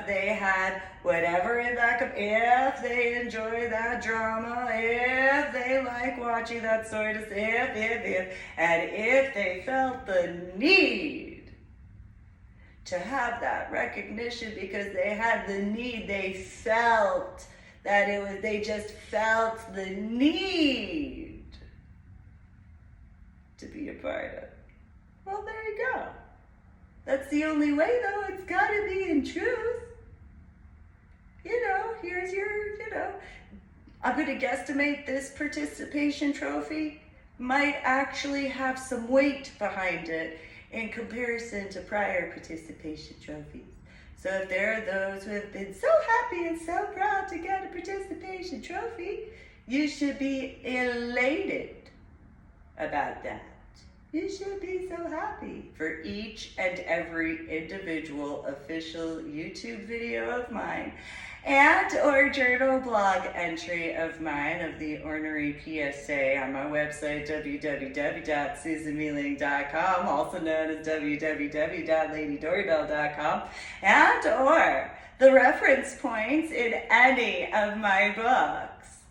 they had whatever in that, if they enjoy that drama, if they like watching that sort of stuff, and if they felt the need to have that recognition because they had the need, they felt that they just felt the need to be a part of. Well, there you go. That's the only way, though. It's got to be in truth. Here's your, I'm going to guesstimate this participation trophy might actually have some weight behind it in comparison to prior participation trophies. So if there are those who have been so happy and so proud to get a participation trophy, you should be elated about that. You should be so happy for each and every individual official YouTube video of mine and or journal blog entry of mine of the Ornery PSA on my website www.susanmealing.com, also known as www.ladydoorbell.com, and or the reference points in any of my books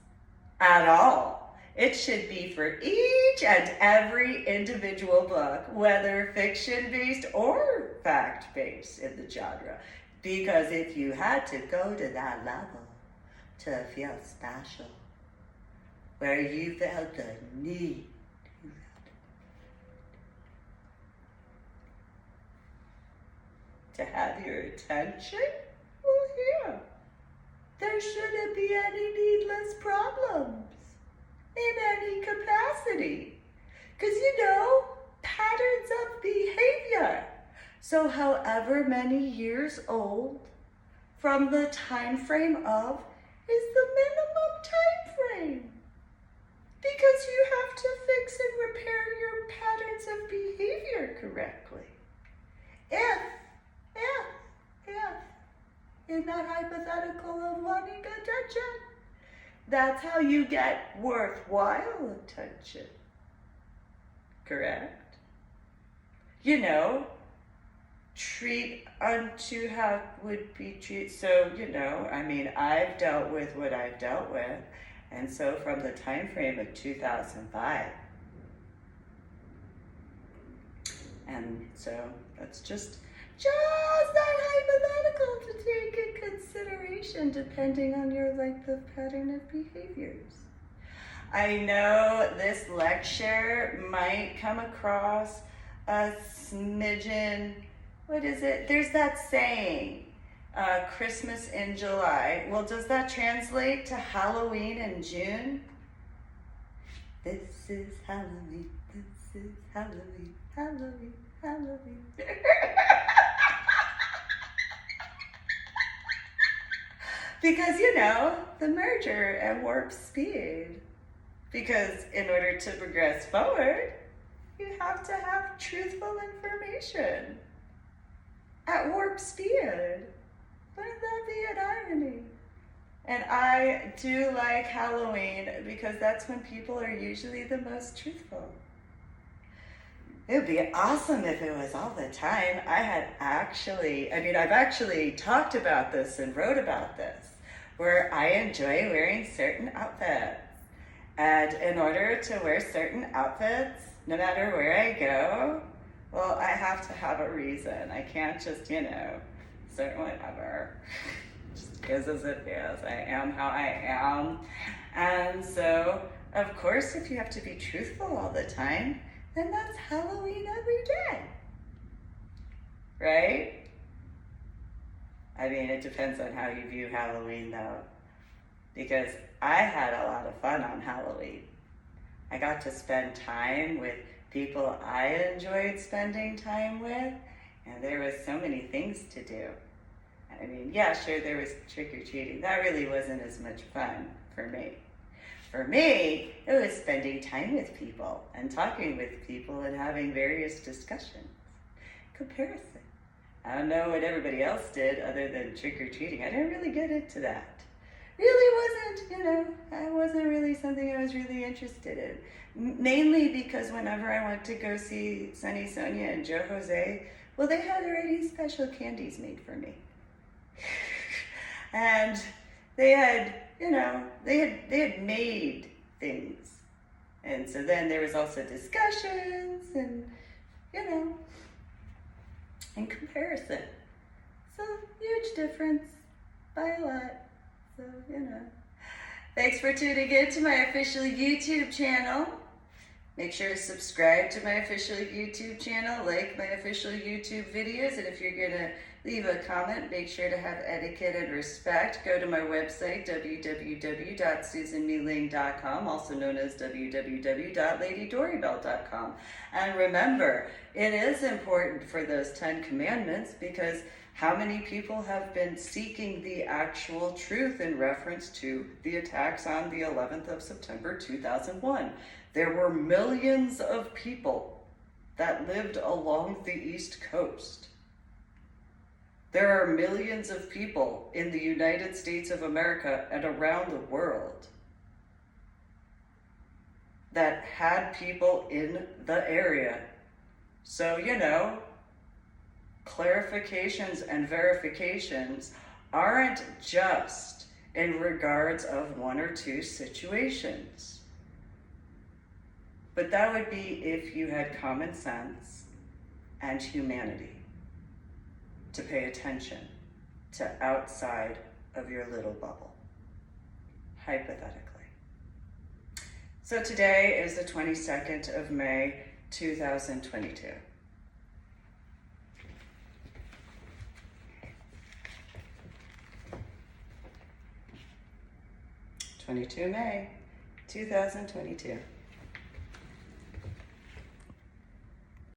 at all. It should be for each and every individual book, whether fiction-based or fact-based in the genre. Because if you had to go to that level to feel special, where you felt the need to have your attention, well, yeah, there shouldn't be any needless problems in any capacity. Because patterns of behavior. So however many years old from the time frame of is the minimum time frame. Because you have to fix and repair your patterns of behavior correctly. If, in that hypothetical of wanting attention, that's how you get worthwhile attention. Correct? Treat unto how would be treated. So, I've dealt with what I've dealt with. And so from the time frame of 2005. And so that's just that hypothetical to take in consideration depending on your length of pattern of behaviors. I know this lecture might come across a smidgen, what is it? There's that saying, Christmas in July. Well, does that translate to Halloween in June? This is Halloween, this is Halloween, Halloween, Halloween. Because, the merger at warp speed. Because in order to progress forward, you have to have truthful information at warp speed. Wouldn't that be an irony? And I do like Halloween because that's when people are usually the most truthful. It would be awesome if it was all the time. I've actually talked about this and wrote about this, where I enjoy wearing certain outfits. And in order to wear certain outfits, no matter where I go, well, I have to have a reason. I can't just, certain whatever. Just is as it is. I am how I am. And so, of course, if you have to be truthful all the time, then that's Halloween every day. Right? I mean, it depends on how you view Halloween, though. Because I had a lot of fun on Halloween. I got to spend time with people I enjoyed spending time with, and there was so many things to do. I mean, yeah, sure, there was trick-or-treating. That really wasn't as much fun for me. For me, it was spending time with people and talking with people and having various discussions. Comparison. I don't know what everybody else did other than trick-or-treating. I didn't really get into that. Really wasn't, it wasn't really something I was really interested in. Mainly because whenever I went to go see Sunny Sonia and Joe Jose, well, they had already special candies made for me. And they had, they had made things. And so then there was also discussions and, in comparison. So, huge difference by a lot. So, Thanks for tuning in to my official YouTube channel. Make sure to subscribe to my official YouTube channel, like my official YouTube videos, and if you're gonna leave a comment, make sure to have etiquette and respect. Go to my website, www.susanmeeling.com, also known as www.ladydoribell.com. And remember, it is important for those 10 commandments because how many people have been seeking the actual truth in reference to the attacks on the 11th of September 2001? There were millions of people that lived along the East Coast. There are millions of people in the United States of America and around the world that had people in the area. So, clarifications and verifications aren't just in regards of one or two situations. But that would be if you had common sense and humanity to pay attention to outside of your little bubble, hypothetically. So today is the 22nd of May, 2022. 22 May, 2022.